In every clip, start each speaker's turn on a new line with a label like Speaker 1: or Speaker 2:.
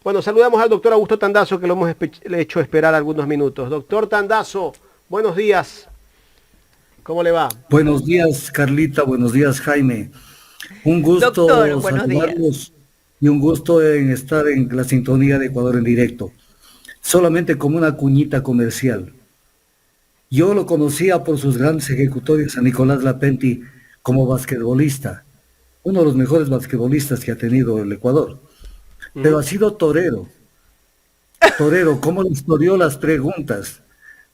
Speaker 1: Bueno, saludamos al doctor Augusto Tandazo, que lo hemos hecho esperar algunos minutos. Doctor Tandazo, buenos días. ¿Cómo le va?
Speaker 2: Buenos días, Carlita. Buenos días, Jaime. Un
Speaker 3: Doctor,
Speaker 2: gusto
Speaker 3: buenos días.
Speaker 2: saludarlos y un gusto en estar en la sintonía de Ecuador en directo. Solamente como una cuñita comercial. Yo lo conocía por sus grandes ejecutorias a Nicolás Lapenti como basquetbolista, uno de los mejores basquetbolistas que ha tenido el Ecuador. Pero ha sido torero. Torero, ¿cómo le historió las preguntas?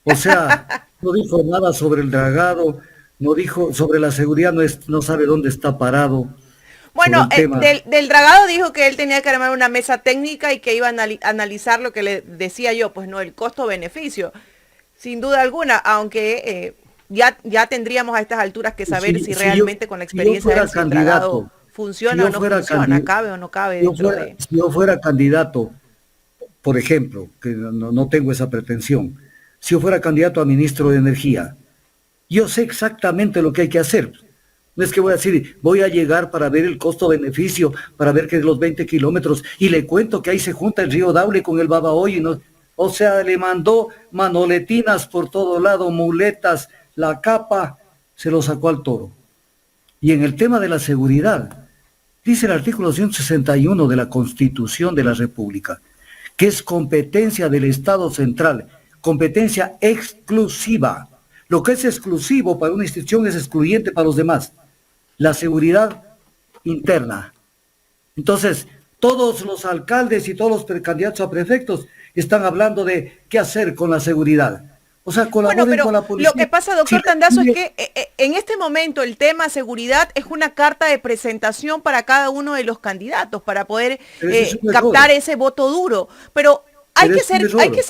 Speaker 2: O sea, no dijo nada sobre el dragado, no dijo sobre la seguridad, no sabe dónde está parado sobre
Speaker 3: Bueno,
Speaker 2: el tema.
Speaker 3: del Dragado dijo que él tenía que armar una mesa técnica y que iba a analizar lo que le decía yo, pues no, el costo-beneficio, sin duda alguna, aunque ya tendríamos a estas alturas que saber si realmente con la
Speaker 2: Si yo
Speaker 3: experiencia de
Speaker 2: fuera
Speaker 3: él, si el Dragado
Speaker 2: candidato, si
Speaker 3: funciona o
Speaker 2: yo
Speaker 3: no
Speaker 2: fuera
Speaker 3: funciona,
Speaker 2: candidato,
Speaker 3: cabe o no cabe dentro de...
Speaker 2: si yo fuera candidato, por ejemplo, que no tengo esa pretensión, si yo fuera candidato a ministro de Energía, yo sé exactamente lo que hay que hacer. No es que voy a decir, voy a llegar para ver el costo-beneficio, para ver que es los 20 kilómetros, y le cuento que ahí se junta el río Daule con el Babahoyo, y no, o sea, le mandó manoletinas por todo lado, muletas, la capa, se lo sacó al toro. Y en el tema de la seguridad, dice el artículo 161 de la Constitución de la República, que es competencia del Estado central, competencia exclusiva. Lo que es exclusivo para una institución es excluyente para los demás. La seguridad interna. Entonces, todos los alcaldes y todos los precandidatos a prefectos están hablando de qué hacer con la seguridad. O sea,
Speaker 3: Bueno,
Speaker 2: colaboren
Speaker 3: pero
Speaker 2: con la
Speaker 3: lo
Speaker 2: policía.
Speaker 3: que pasa,
Speaker 2: Si
Speaker 3: doctor Tandazo, es
Speaker 2: recibe-
Speaker 3: que en este momento el tema seguridad es una carta de presentación para cada uno de los candidatos, para poder
Speaker 2: pero eso es un
Speaker 3: captar
Speaker 2: error.
Speaker 3: ese voto duro. Pero
Speaker 2: Pero es un
Speaker 3: hay que
Speaker 2: error.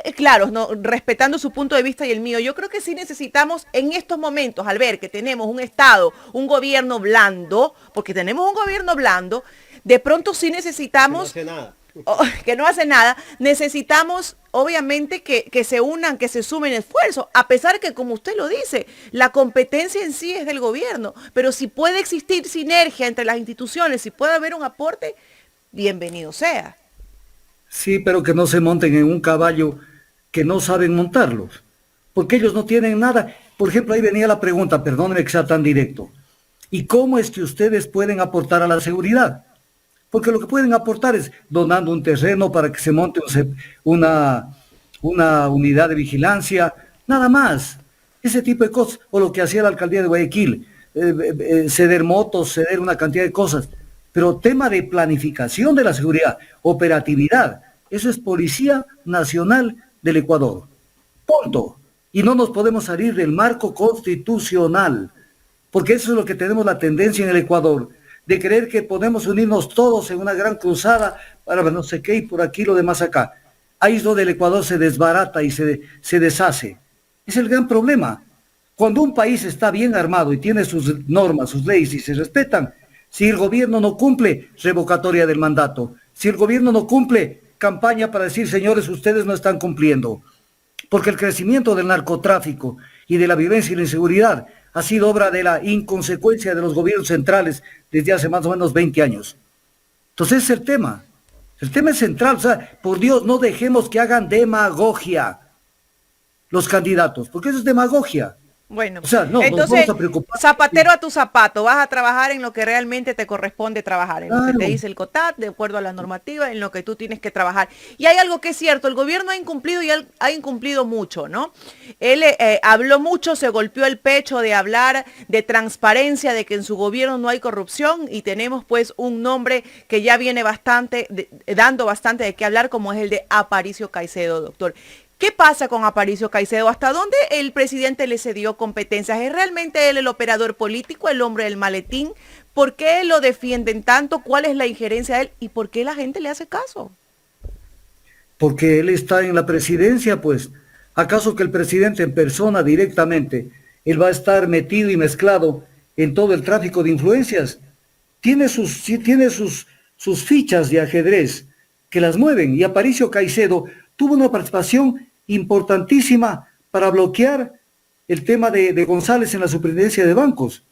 Speaker 3: ser claros, ¿no? Respetando su punto de vista y el mío. Yo creo que sí necesitamos en estos momentos, al ver que tenemos un Estado, un gobierno blando, porque tenemos un gobierno blando, de pronto sí
Speaker 1: Que no
Speaker 3: necesitamos
Speaker 1: hace nada.
Speaker 3: que no hace nada, necesitamos obviamente que se unan, que se sumen esfuerzos, a pesar que, como usted lo dice, la competencia en sí es del gobierno, pero si puede existir sinergia entre las instituciones, si puede haber un aporte, bienvenido sea.
Speaker 2: Sí, pero que no se monten en un caballo que no saben montarlos, porque ellos no tienen nada. Por ejemplo, ahí venía la pregunta, perdónenme que sea tan directo. ¿Y cómo es que ustedes pueden aportar a la seguridad? Porque lo que pueden aportar es donando un terreno para que se monte una, una unidad de vigilancia, nada más. Ese tipo de cosas, o lo que hacía la alcaldía de Guayaquil, ceder motos, ceder una cantidad de cosas. Pero tema de planificación de la seguridad, operatividad, eso es Policía Nacional del Ecuador. Punto. Y no nos podemos salir del marco constitucional, porque eso es lo que tenemos la tendencia en el Ecuador, de creer que podemos unirnos todos en una gran cruzada para no sé qué y por aquí lo demás acá. Ahí es donde el Ecuador se desbarata y se deshace. Es el gran problema. Cuando un país está bien armado y tiene sus normas, sus leyes y se respetan, si el gobierno no cumple, revocatoria del mandato. Si el gobierno no cumple, campaña para decir, señores, ustedes no están cumpliendo. Porque el crecimiento del narcotráfico y de la violencia y la inseguridad ha sido obra de la inconsecuencia de los gobiernos centrales desde hace más o menos 20 años. Entonces ese es el tema. El tema es central. O sea, por Dios, no dejemos que hagan demagogia los candidatos, porque eso es demagogia.
Speaker 3: Bueno,
Speaker 2: O sea, no, nos vamos
Speaker 3: entonces,
Speaker 2: a preocupar.
Speaker 3: zapatero a tu zapato, vas a trabajar en lo que realmente te corresponde trabajar, en lo que te
Speaker 2: Claro,
Speaker 3: dice el COTAD, de acuerdo a la normativa, en lo que tú tienes que trabajar. Y hay algo que es cierto, el gobierno ha incumplido y ha incumplido mucho, ¿no? Él habló mucho, se golpeó el pecho de hablar de transparencia, de que en su gobierno no hay corrupción y tenemos pues un nombre que ya viene bastante, dando bastante de qué hablar, como es el de Aparicio Caicedo, doctor. ¿Qué pasa con Aparicio Caicedo? ¿Hasta dónde el presidente le cedió competencias? ¿Es realmente él el operador político, el hombre del maletín? ¿Por qué lo defienden tanto? ¿Cuál es la injerencia de él? ¿Y por qué la gente le hace caso?
Speaker 2: porque él está en la presidencia, pues. ¿Acaso que el presidente en persona directamente, él va a estar metido y mezclado en todo el tráfico de influencias? Tiene sus fichas de ajedrez que las mueven. Y Aparicio Caicedo tuvo una participación importantísima para bloquear el tema de González en la superintendencia de bancos.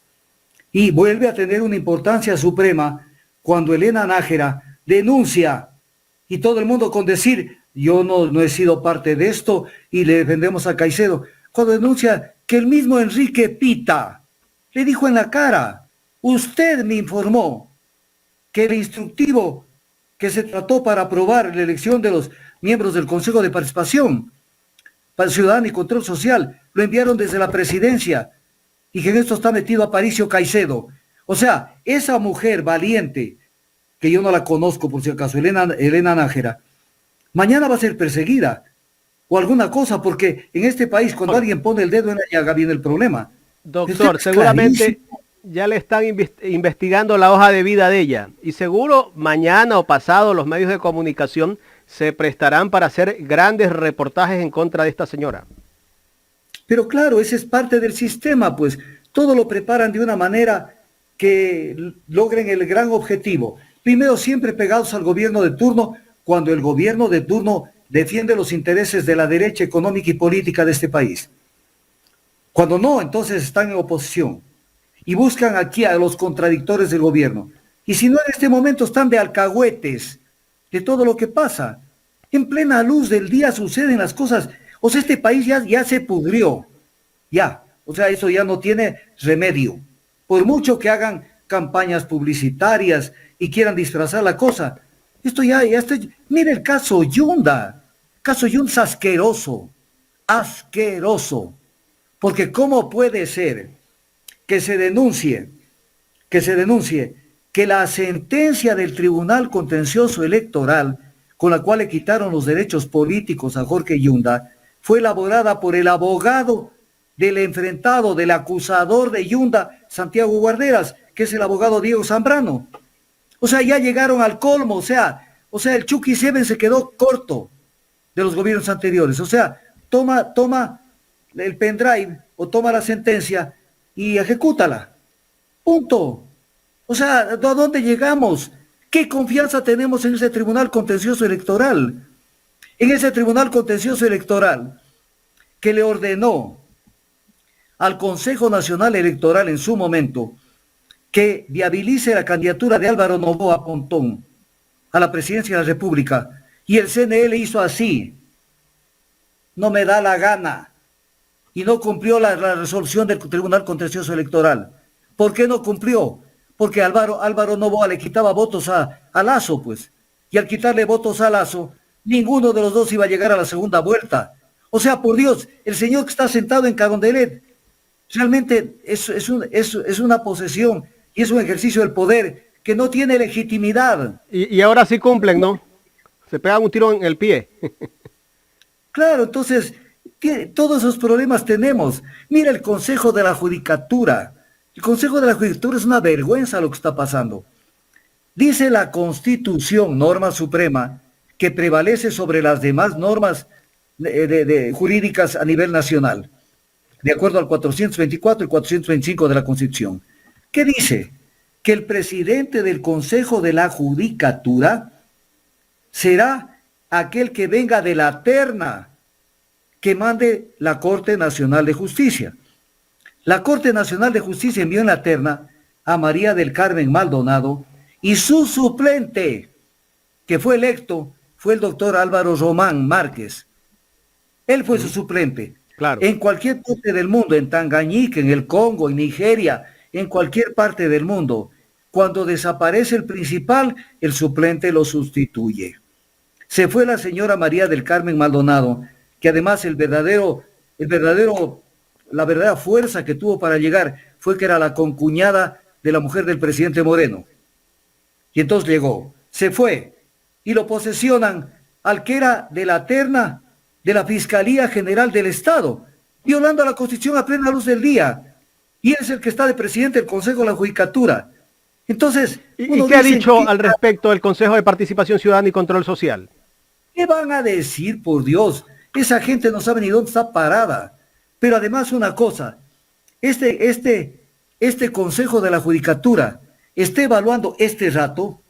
Speaker 2: Y vuelve a tener una importancia suprema cuando Elena Nájera denuncia y todo el mundo con decir, yo no he sido parte de esto y le defendemos a Caicedo, cuando denuncia que el mismo Enrique Pita le dijo en la cara, usted me informó que el instructivo que se trató para aprobar la elección de los miembros del Consejo de Participación para Ciudadana y Control Social lo enviaron desde la presidencia y que en esto está metido Aparicio Caicedo. O sea, esa mujer valiente, que yo no la conozco por si acaso, Elena Nájera, mañana va a ser perseguida o alguna cosa, porque en este país cuando alguien pone el dedo en la llaga viene el problema.
Speaker 1: Doctor, seguramente ya le están investigando la hoja de vida de ella y seguro mañana o pasado los medios de comunicación se prestarán para hacer grandes reportajes en contra de esta señora.
Speaker 2: Pero claro, ese es parte del sistema, pues todo lo preparan de una manera que logren el gran objetivo. Primero, siempre pegados al gobierno de turno, cuando el gobierno de turno defiende los intereses de la derecha económica y política de este país. Cuando no, entonces están en oposición y buscan aquí a los contradictores del gobierno. Y si no, en este momento están de alcahuetes de todo lo que pasa. En plena luz del día suceden las cosas. O sea, este país ya se pudrió. Ya. O sea, eso ya no tiene remedio. Por mucho que hagan campañas publicitarias y quieran disfrazar la cosa, esto ya está. Mire el caso Yunda. El caso Yunda es asqueroso. Asqueroso. Porque ¿cómo puede ser que se denuncie que la sentencia del Tribunal Contencioso Electoral, con la cual le quitaron los derechos políticos a Jorge Yunda, fue elaborada por el abogado del enfrentado, del acusador de Yunda, Santiago Guarderas, que es el abogado Diego Zambrano? O sea, ya llegaron al colmo, o sea, el Chucky Seven se quedó corto de los gobiernos anteriores. O sea, toma el pendrive o toma la sentencia y ejecútala. Punto. O sea, ¿a dónde llegamos? ¿Qué confianza tenemos en ese Tribunal Contencioso Electoral? En ese Tribunal Contencioso Electoral que le ordenó al Consejo Nacional Electoral en su momento que viabilice la candidatura de Álvaro Noboa Pontón a la presidencia de la República, y el CNE hizo así, no me da la gana, y no cumplió la resolución del Tribunal Contencioso Electoral. ¿Por qué no cumplió? Porque Álvaro Noboa le quitaba votos a Lasso, pues, y al quitarle votos a Lasso, ninguno de los dos iba a llegar a la segunda vuelta. O sea, por Dios, el señor que está sentado en Carondelet, realmente es una posesión y es un ejercicio del poder que no tiene legitimidad.
Speaker 1: Y ahora sí cumplen, ¿no? Se pegan un tiro en el pie.
Speaker 2: Claro, entonces, todos esos problemas tenemos. Mira el Consejo de la Judicatura. El Consejo de la Judicatura es una vergüenza lo que está pasando. Dice la Constitución, norma suprema, que prevalece sobre las demás normas jurídicas a nivel nacional, de acuerdo al 424 y 425 de la Constitución. ¿Qué dice? Que el presidente del Consejo de la Judicatura será aquel que venga de la terna que mande la Corte Nacional de Justicia. La Corte Nacional de Justicia envió en la terna a María del Carmen Maldonado y su suplente, que fue electo, fue el doctor Álvaro Román Márquez. Él fue su suplente.
Speaker 1: Claro.
Speaker 2: En cualquier parte del mundo, en Tangañica, en el Congo, en Nigeria, en cualquier parte del mundo, cuando desaparece el principal, el suplente lo sustituye. Se fue la señora María del Carmen Maldonado, que además la verdadera fuerza que tuvo para llegar fue que era la concuñada de la mujer del presidente Moreno. Y entonces llegó, se fue, y lo posesionan al que era de la terna de la Fiscalía General del Estado, violando la Constitución a plena luz del día. Y él es el que está de presidente del Consejo de la Judicatura. Entonces,
Speaker 1: ¿Y qué ha dicho al respecto el Consejo de Participación Ciudadana y Control Social?
Speaker 2: ¿Qué van a decir, por Dios? Esa gente no sabe ni dónde está parada. Pero además una cosa, este Consejo de la Judicatura está evaluando este rato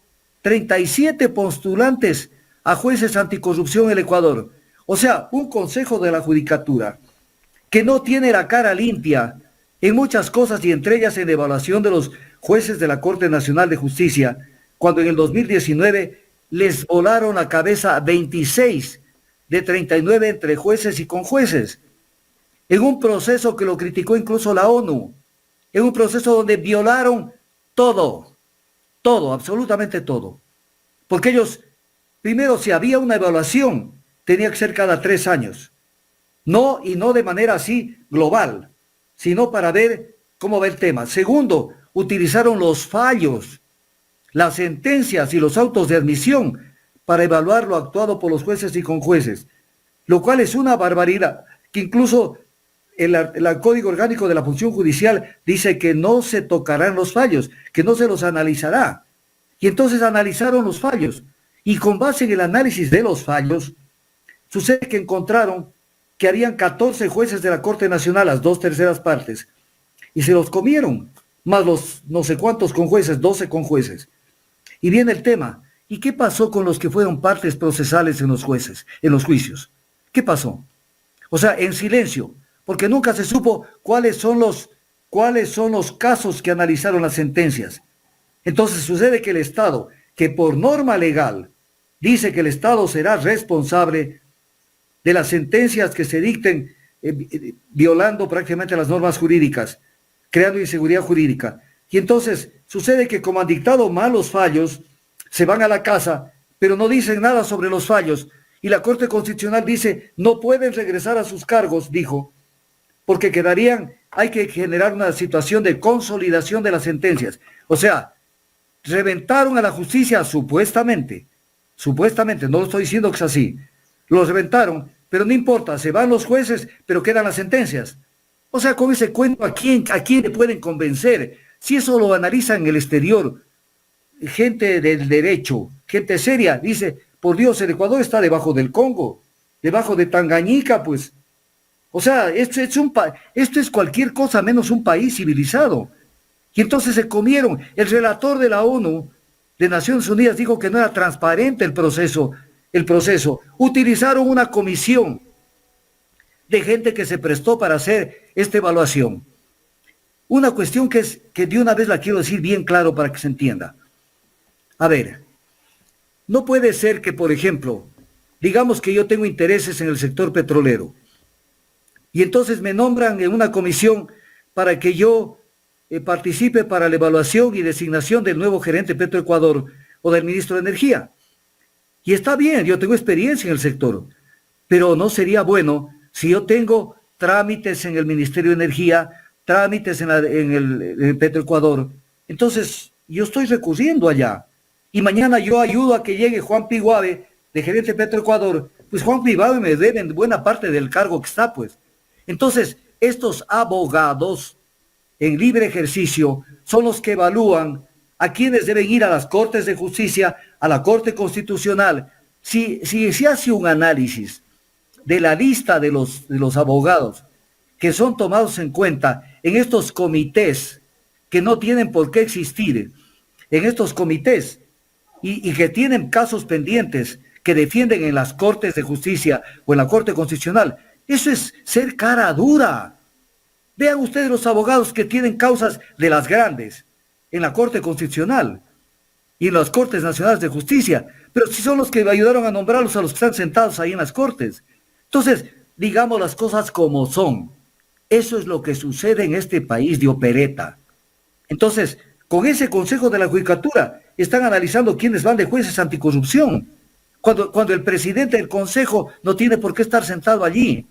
Speaker 2: 37 postulantes a jueces anticorrupción en el Ecuador. O sea, un Consejo de la Judicatura que no tiene la cara limpia en muchas cosas y entre ellas en la evaluación de los jueces de la Corte Nacional de Justicia, cuando en el 2019 les volaron la cabeza a 26 de 39 entre jueces y conjueces, en un proceso que lo criticó incluso la ONU, en un proceso donde violaron todo, todo, absolutamente todo. Porque ellos, primero, si había una evaluación, tenía que ser cada 3 años. No, y no de manera así global, sino para ver cómo va el tema. Segundo, utilizaron los fallos, las sentencias y los autos de admisión para evaluar lo actuado por los jueces y conjueces, lo cual es una barbaridad, que incluso el Código Orgánico de la Función Judicial dice que no se tocarán los fallos, que no se los analizará. Y entonces analizaron los fallos, y con base en el análisis de los fallos, sucede que encontraron que habían 14 jueces de la Corte Nacional, las 2/3 partes, y se los comieron, más los no sé cuántos conjueces, 12 conjueces. Y viene el tema, ¿y qué pasó con los que fueron partes procesales en los jueces, en los juicios? ¿Qué pasó? O sea, en silencio, porque nunca se supo cuáles son los casos que analizaron las sentencias. Entonces sucede que el Estado, que por norma legal dice que el Estado será responsable de las sentencias que se dicten violando prácticamente las normas jurídicas, creando inseguridad jurídica. Y entonces sucede que como han dictado malos fallos, se van a la casa, pero no dicen nada sobre los fallos. Y la Corte Constitucional dice, no pueden regresar a sus cargos, dijo, porque hay que generar una situación de consolidación de las sentencias. O sea, reventaron a la justicia supuestamente, no lo estoy diciendo que es así, los reventaron, pero no importa, se van los jueces, pero quedan las sentencias. O sea, con ese cuento, ¿a quién le pueden convencer? Si eso lo analiza en el exterior, gente del derecho, gente seria, dice, por Dios, el Ecuador está debajo del Congo, debajo de Tangañica, pues. O sea, esto es cualquier cosa menos un país civilizado. Y entonces se comieron. El relator de la ONU, de Naciones Unidas, dijo que no era transparente el proceso. Utilizaron una comisión de gente que se prestó para hacer esta evaluación. Una cuestión que de una vez la quiero decir bien claro para que se entienda. A ver, no puede ser que, por ejemplo, digamos que yo tengo intereses en el sector petrolero y entonces me nombran en una comisión para que yo participe para la evaluación y designación del nuevo gerente Petroecuador o del ministro de Energía. Y está bien, yo tengo experiencia en el sector, pero no sería bueno si yo tengo trámites en el Ministerio de Energía, trámites en el Petroecuador. Entonces, yo estoy recurriendo allá. Y mañana yo ayudo a que llegue Juan Piguave, de gerente Petroecuador. Pues Juan Piguave me deben buena parte del cargo que está, pues. Entonces, estos abogados en libre ejercicio son los que evalúan a quienes deben ir a las Cortes de Justicia, a la Corte Constitucional. Si se hace un análisis de la lista de los abogados que son tomados en cuenta en estos comités que no tienen por qué existir, en estos comités y que tienen casos pendientes que defienden en las Cortes de Justicia o en la Corte Constitucional, eso es ser cara dura. Vean ustedes los abogados que tienen causas de las grandes en la Corte Constitucional y en las Cortes Nacionales de Justicia, pero si son los que ayudaron a nombrarlos a los que están sentados ahí en las Cortes. Entonces, digamos las cosas como son. Eso es lo que sucede en este país de opereta. Entonces, con ese Consejo de la Judicatura están analizando quiénes van de jueces anticorrupción, cuando el presidente del Consejo no tiene por qué estar sentado allí,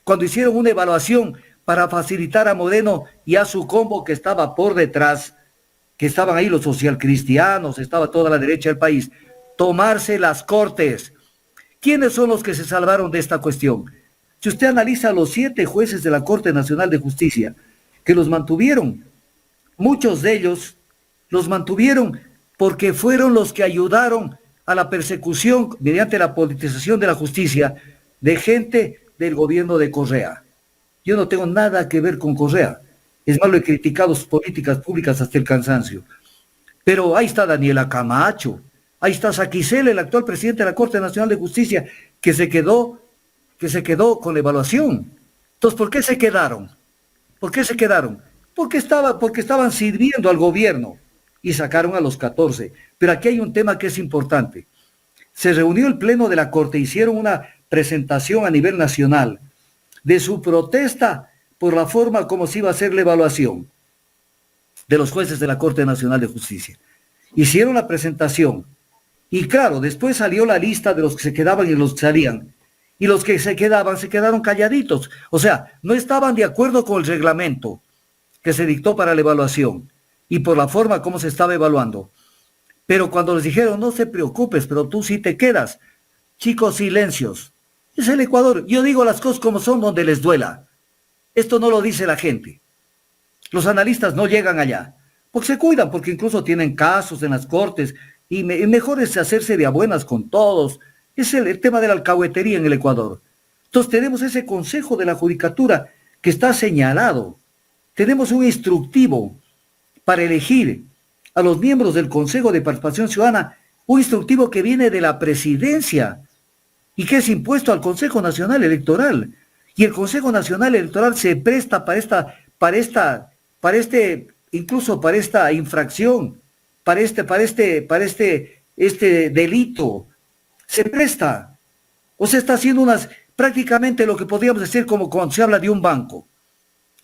Speaker 2: cuando hicieron una evaluación para facilitar a Moreno y a su combo que estaba por detrás, que estaban ahí los socialcristianos, estaba toda la derecha del país, tomarse las Cortes. ¿Quiénes son los que se salvaron de esta cuestión? Si usted analiza a los 7 jueces de la Corte Nacional de Justicia, que los mantuvieron, muchos de ellos los mantuvieron porque fueron los que ayudaron a la persecución mediante la politización de la justicia de gente del gobierno de Correa. Yo no tengo nada que ver con Correa. Es más, lo he criticado sus políticas públicas hasta el cansancio. Pero ahí está Daniela Camacho, ahí está Saquicel, el actual presidente de la Corte Nacional de Justicia, que se quedó con la evaluación. Entonces, ¿por qué se quedaron? ¿Por qué se quedaron? Porque estaban sirviendo al gobierno y sacaron a los 14. Pero aquí hay un tema que es importante. se reunió el Pleno de la Corte, hicieron una presentación a nivel nacional de su protesta por la forma como se iba a hacer la evaluación de los jueces de la Corte Nacional de Justicia. Hicieron la presentación y claro, después salió la lista de los que se quedaban y los que salían. Y los que se quedaron calladitos. O sea, no estaban de acuerdo con el reglamento que se dictó para la evaluación y por la forma como se estaba evaluando. Pero cuando les dijeron, no se preocupes, pero tú sí te quedas. Chicos, silencios. Es el Ecuador. Yo digo las cosas como son donde les duela. Esto no lo dice la gente. Los analistas no llegan allá. Porque se cuidan, porque incluso tienen casos en las cortes. Y mejor es hacerse de a buenas con todos. Es el tema de la alcahuetería en el Ecuador. Entonces tenemos ese Consejo de la Judicatura que está señalado. Tenemos un instructivo para elegir a los miembros del Consejo de Participación Ciudadana, un instructivo que viene de la Presidencia y que es impuesto al Consejo Nacional Electoral. Y el Consejo Nacional Electoral se presta incluso para esta infracción, para este delito. Se presta, o se está haciendo prácticamente lo que podríamos decir como cuando se habla de un banco.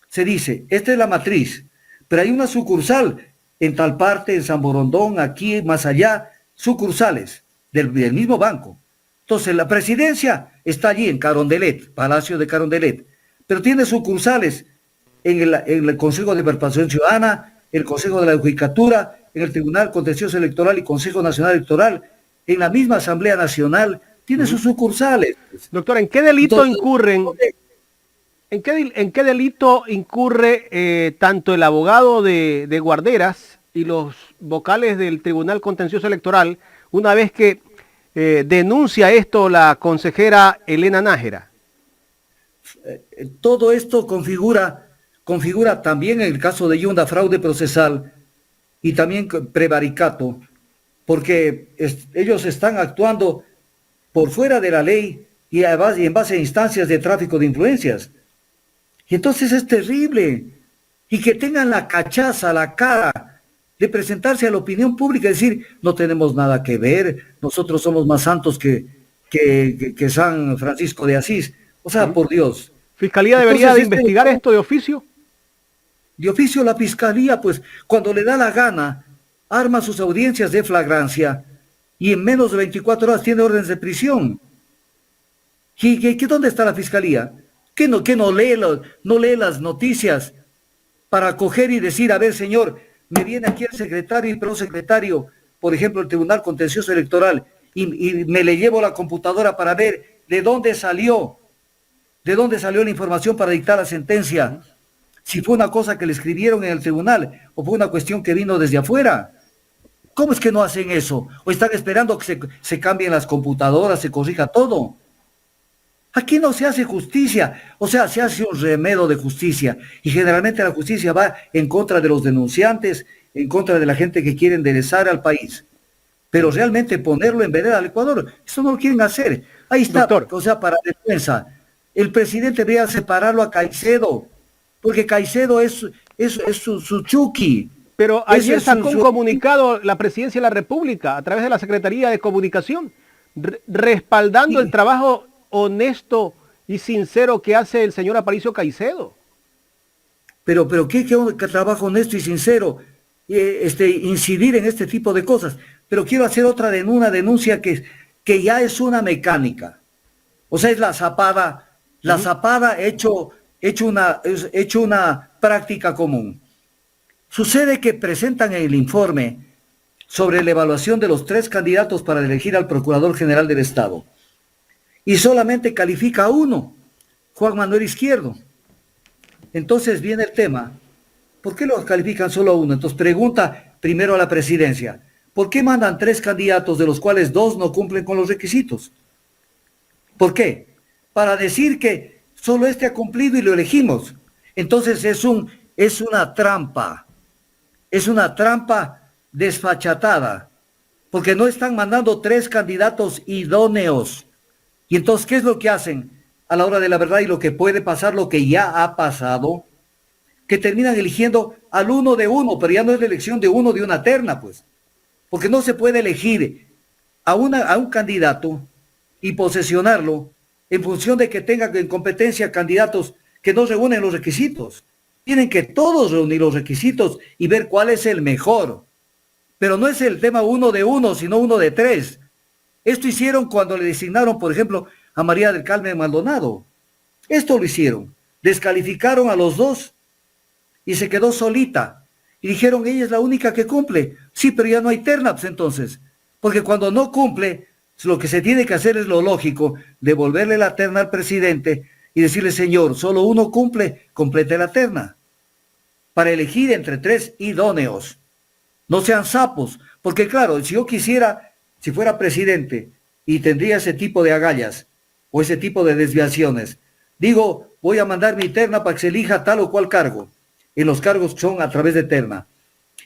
Speaker 2: Se dice, esta es la matriz, pero hay una sucursal en tal parte, en San Borondón, aquí, más allá, sucursales del mismo banco. Entonces, la presidencia está allí en Carondelet, Palacio de Carondelet, pero tiene sucursales en el Consejo de Participación Ciudadana, el Consejo de la Judicatura, en el Tribunal Contencioso Electoral y Consejo Nacional Electoral, en la misma Asamblea Nacional, tiene sus sucursales.
Speaker 1: Doctor, ¿en qué delito incurren? ¿En qué delito incurre tanto el abogado de Guarderas y los vocales del Tribunal Contencioso Electoral una vez que denuncia esto la consejera Elena Nájera?
Speaker 2: Todo esto configura también en el caso de Yunda fraude procesal y también prevaricato, porque ellos están actuando por fuera de la ley y en base a instancias de tráfico de influencias. Y entonces es terrible. Y que tengan la cachaza, la cara de presentarse a la opinión pública y decir, no tenemos nada que ver, nosotros somos más santos que San Francisco de Asís. O sea, por Dios.
Speaker 1: ¿Fiscalía debería de investigar esto de oficio?
Speaker 2: De oficio la Fiscalía, pues, cuando le da la gana, arma sus audiencias de flagrancia y en menos de 24 horas tiene órdenes de prisión. ¿Y dónde está la Fiscalía? ¿Que no lee las noticias para coger y decir, a ver, señor, me viene aquí el secretario y prosecretario, por ejemplo, el Tribunal Contencioso Electoral, y me le llevo la computadora para ver de dónde salió la información para dictar la sentencia? Si fue una cosa que le escribieron en el tribunal o fue una cuestión que vino desde afuera. ¿Cómo es que no hacen eso? ¿O están esperando que se cambien las computadoras, se corrija todo? Aquí no se hace justicia, o sea, se hace un remedio de justicia y generalmente la justicia va en contra de los denunciantes, en contra de la gente que quiere enderezar al país. Pero realmente ponerlo en vereda al Ecuador, eso no lo quieren hacer. Ahí está, doctor. O sea, para defensa, el presidente debería separarlo a Caicedo, porque Caicedo es su chuki.
Speaker 1: Pero ayer sacó un comunicado la Presidencia de la República a través de la Secretaría de Comunicación, respaldando el trabajo honesto y sincero que hace el señor Aparicio Caicedo.
Speaker 2: Pero ¿qué trabajo honesto y sincero? Incidir en este tipo de cosas. Pero quiero hacer una denuncia que ya es una mecánica. O sea, es la zapada hecho una práctica común. Sucede que presentan el informe sobre la evaluación de los 3 candidatos para elegir al Procurador General del Estado. Y solamente califica a uno, Juan Manuel Izquierdo. Entonces viene el tema, ¿por qué lo califican solo a uno? Entonces pregunta primero a la presidencia, ¿por qué mandan 3 candidatos de los cuales 2 no cumplen con los requisitos? ¿Por qué? Para decir que solo este ha cumplido y lo elegimos. Entonces es una trampa desfachatada, porque no están mandando 3 candidatos idóneos. Y entonces, ¿qué es lo que hacen a la hora de la verdad y lo que puede pasar, lo que ya ha pasado? Que terminan eligiendo al uno de uno, pero ya no es la elección de uno de una terna, pues. Porque no se puede elegir a un candidato y posesionarlo en función de que tenga en competencia candidatos que no reúnen los requisitos. Tienen que todos reunir los requisitos y ver cuál es el mejor. Pero no es el tema uno de uno, sino uno de tres. Esto hicieron cuando le designaron, por ejemplo, a María del Carmen Maldonado. Esto lo hicieron. Descalificaron a los dos y se quedó solita. Y dijeron, ella es la única que cumple. Sí, pero ya no hay ternas entonces. Porque cuando no cumple, lo que se tiene que hacer es lo lógico, devolverle la terna al presidente y decirle, señor, solo uno cumple, complete la terna. Para elegir entre tres idóneos. No sean sapos. Porque claro, si yo quisiera, si fuera presidente y tendría ese tipo de agallas o ese tipo de desviaciones, digo, voy a mandar mi terna para que se elija tal o cual cargo. En los cargos son a través de terna.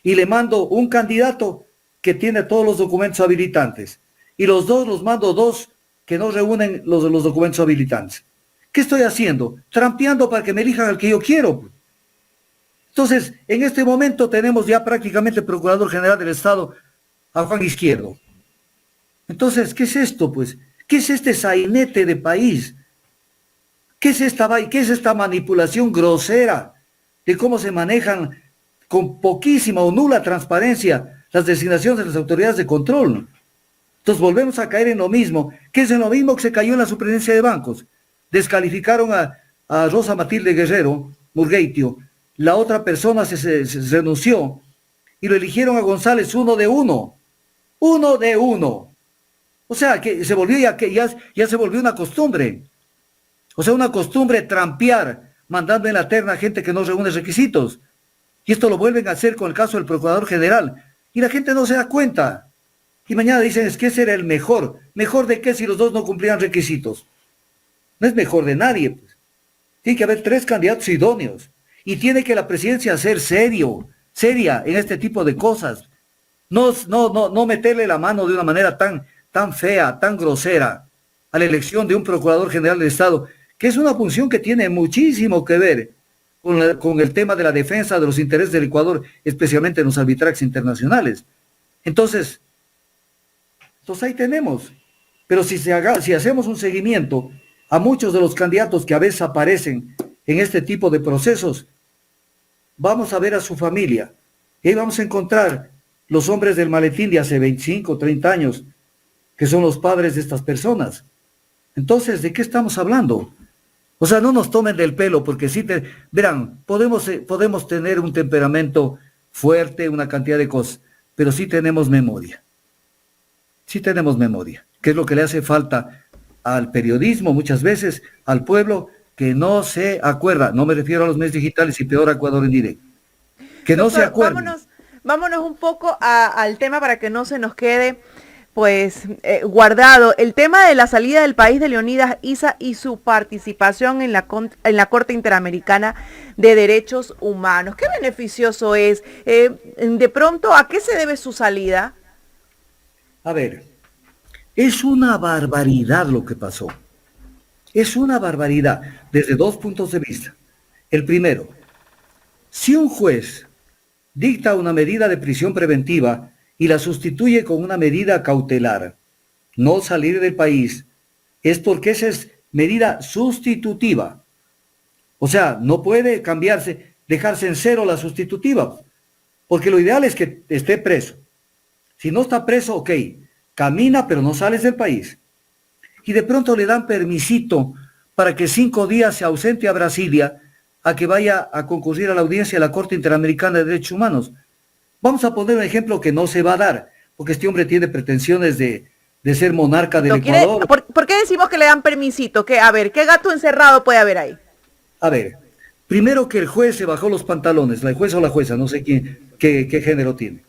Speaker 2: Y le mando un candidato que tiene todos los documentos habilitantes. Y los dos los mando dos que no reúnen los documentos habilitantes. ¿Qué estoy haciendo? Trampeando para que me elijan al que yo quiero. Entonces, en este momento tenemos ya prácticamente el Procurador General del Estado a Juan Izquierdo. Entonces, ¿qué es esto, pues? ¿Qué es este sainete de país? ¿Qué es esta manipulación grosera de cómo se manejan con poquísima o nula transparencia las designaciones de las autoridades de control? Entonces volvemos a caer en lo mismo, que es en lo mismo que se cayó en la superintendencia de bancos. Descalificaron a Rosa Matilde Guerrero, Murgueitio, la otra persona se renunció y lo eligieron a González uno de uno. O sea, que se volvió ya se volvió una costumbre. O sea, una costumbre trampear, mandando en la terna a gente que no reúne requisitos. Y esto lo vuelven a hacer con el caso del Procurador General. Y la gente no se da cuenta. Y mañana dicen, es que ese era el mejor. ¿Mejor de qué si los dos no cumplían requisitos? No es mejor de nadie, pues. Tiene que haber tres candidatos idóneos. Y tiene que la presidencia ser seria en este tipo de cosas. No meterle la mano de una manera tan fea, tan grosera a la elección de un Procurador General del Estado, que es una función que tiene muchísimo que ver con el tema de la defensa de los intereses del Ecuador, especialmente en los arbitrajes internacionales. Entonces ahí tenemos. Pero si hacemos un seguimiento a muchos de los candidatos que a veces aparecen en este tipo de procesos, vamos a ver a su familia. Y ahí vamos a encontrar los hombres del maletín de hace 25, 30 años, que son los padres de estas personas. Entonces, ¿de qué estamos hablando? O sea, no nos tomen del pelo, porque verán, podemos tener un temperamento fuerte, una cantidad de cosas, pero sí tenemos memoria. Sí tenemos memoria, que es lo que le hace falta al periodismo muchas veces, al pueblo, que no se acuerda. No me refiero a los medios digitales y peor a Ecuador en directo. Que no se acuerda.
Speaker 3: Vámonos un poco al tema para que no se nos quede pues guardado. El tema de la salida del país de Leonidas Issa y su participación en la Corte Interamericana de Derechos Humanos. ¿Qué beneficioso es? De pronto, ¿a qué se debe su salida?
Speaker 2: A ver, es una barbaridad lo que pasó. Es una barbaridad desde dos puntos de vista. El primero, si un juez dicta una medida de prisión preventiva y la sustituye con una medida cautelar, no salir del país, es porque esa es medida sustitutiva. O sea, no puede cambiarse, dejarse en cero la sustitutiva, porque lo ideal es que esté preso. Si no está preso, ok, camina pero no sales del país. Y de pronto le dan permisito para que 5 días se ausente a Brasilia a que vaya a concurrir a la audiencia de la Corte Interamericana de Derechos Humanos. Vamos a poner un ejemplo que no se va a dar, porque este hombre tiene pretensiones de ser monarca del Ecuador.
Speaker 3: ¿Por qué decimos que le dan permisito? A ver, ¿qué gato encerrado puede haber ahí?
Speaker 2: A ver, primero que el juez se bajó los pantalones, la jueza o la jueza, no sé qué género tiene.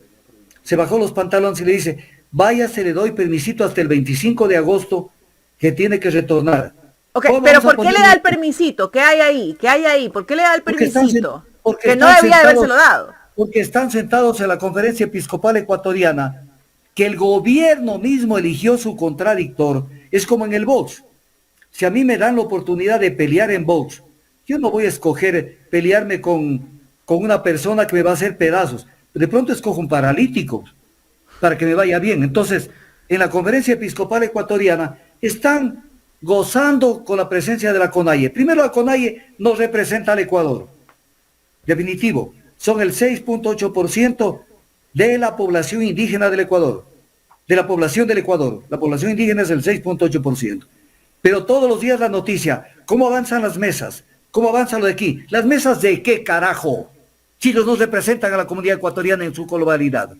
Speaker 2: Se bajó los pantalones y le dice, váyase, le doy permisito hasta el 25 de agosto que tiene que retornar.
Speaker 3: Ok, pero ¿por qué le da el permisito? ¿Qué hay ahí? ¿Por qué le da el permisito? Que no debía habérselo dado.
Speaker 2: Porque están sentados en la Conferencia Episcopal Ecuatoriana, que el gobierno mismo eligió su contradictor. Es como en el box. Si a mí me dan la oportunidad de pelear en box, yo no voy a escoger pelearme con una persona que me va a hacer pedazos. De pronto escojo un paralítico para que me vaya bien. Entonces, en la Conferencia Episcopal Ecuatoriana están gozando con la presencia de la CONAIE. Primero, la CONAIE no representa al Ecuador. Definitivo, son el 6.8% de la población indígena del Ecuador, de la población del Ecuador. La población indígena es el 6.8%. Pero todos los días la noticia, ¿cómo avanzan las mesas? ¿Cómo avanza lo de aquí? ¿Las mesas de qué carajo? Si ellos no representan a la comunidad ecuatoriana en su globalidad.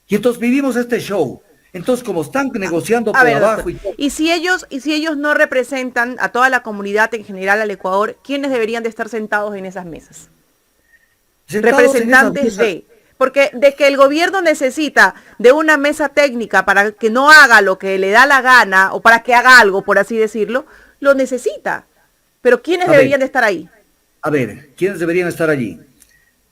Speaker 2: Y entonces vivimos este show. Entonces, como están negociando por abajo...
Speaker 3: Y si ellos no representan a toda la comunidad en general, al Ecuador, ¿quiénes deberían de estar sentados en esas mesas? Representantes de... Porque de que el gobierno necesita de una mesa técnica para que no haga lo que le da la gana, o para que haga algo, por así decirlo, lo necesita. Pero ¿quiénes deberían de estar ahí?
Speaker 2: A ver, ¿quiénes deberían estar allí?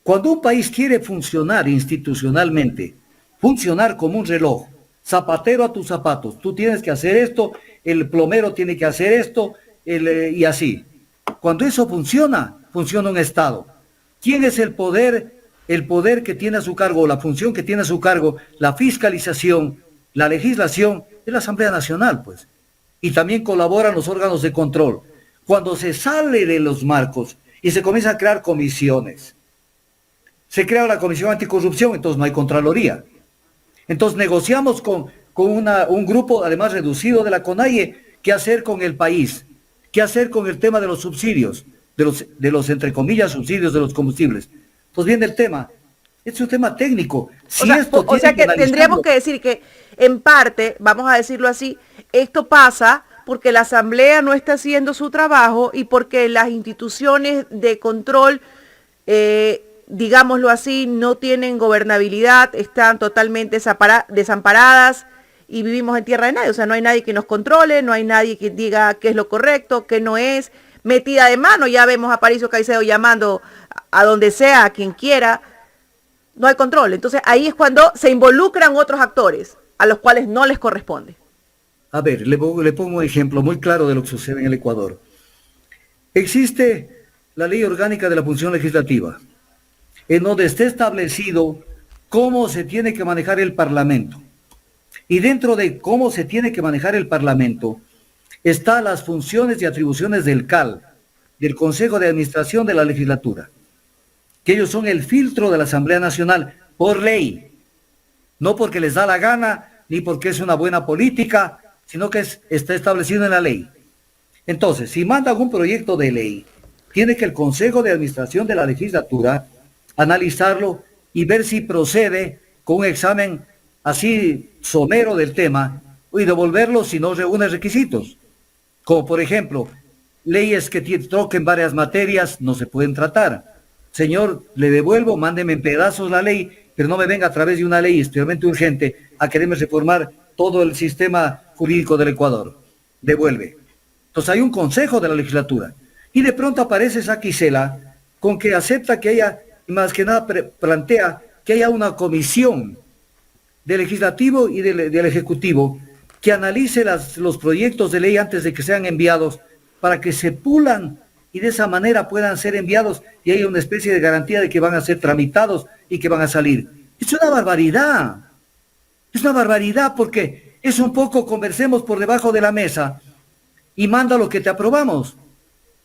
Speaker 2: Cuando un país quiere funcionar institucionalmente, funcionar como un reloj, zapatero a tus zapatos, tú tienes que hacer esto, el plomero tiene que hacer esto, y así. Cuando eso funciona, funciona un Estado. ¿Quién es el poder? El poder que tiene a su cargo, la función que tiene a su cargo, la fiscalización, la legislación, es la Asamblea Nacional, pues. Y también colaboran los órganos de control. Cuando se sale de los marcos y se comienza a crear comisiones, se crea la Comisión Anticorrupción, entonces no hay Contraloría. Entonces negociamos con un grupo, además reducido de la CONAIE, qué hacer con el país, qué hacer con el tema de los subsidios, de los entre comillas, subsidios de los combustibles. Pues viene el tema, es un tema técnico. Si
Speaker 3: o sea que tendríamos que decir que, en parte, vamos a decirlo así, esto pasa porque la Asamblea no está haciendo su trabajo y porque las instituciones de control, digámoslo así, no tienen gobernabilidad, están totalmente desamparadas y vivimos en tierra de nadie. O sea, no hay nadie que nos controle, no hay nadie que diga qué es lo correcto, qué no es. Metida de mano, ya vemos a Aparicio Caicedo llamando a donde sea, a quien quiera. No hay control. Entonces ahí es cuando se involucran otros actores a los cuales no les corresponde.
Speaker 2: A ver, le pongo un ejemplo muy claro de lo que sucede en el Ecuador. Existe la Ley Orgánica de la Función Legislativa, en donde está establecido cómo se tiene que manejar el Parlamento. Y dentro de cómo se tiene que manejar el Parlamento, están las funciones y atribuciones del CAL, del Consejo de Administración de la Legislatura, que ellos son el filtro de la Asamblea Nacional por ley, no porque les da la gana, ni porque es una buena política, sino que está establecido en la ley. Entonces, si mandan un proyecto de ley, tiene que el Consejo de Administración de la Legislatura analizarlo y ver si procede con un examen así somero del tema y devolverlo si no reúne requisitos. Como por ejemplo, leyes que troquen varias materias no se pueden tratar. Señor, le devuelvo, mándeme en pedazos la ley, pero no me venga a través de una ley extremadamente urgente a quererme reformar todo el sistema jurídico del Ecuador. Devuelve. Entonces hay un consejo de la legislatura. Y de pronto aparece esa Quisela con que acepta que haya, más que nada plantea que haya una comisión del legislativo y del ejecutivo que analice los proyectos de ley antes de que sean enviados para que se pulan y de esa manera puedan ser enviados y haya una especie de garantía de que van a ser tramitados y que van a salir. Es una barbaridad. Es una barbaridad porque es un poco conversemos por debajo de la mesa y manda lo que te aprobamos.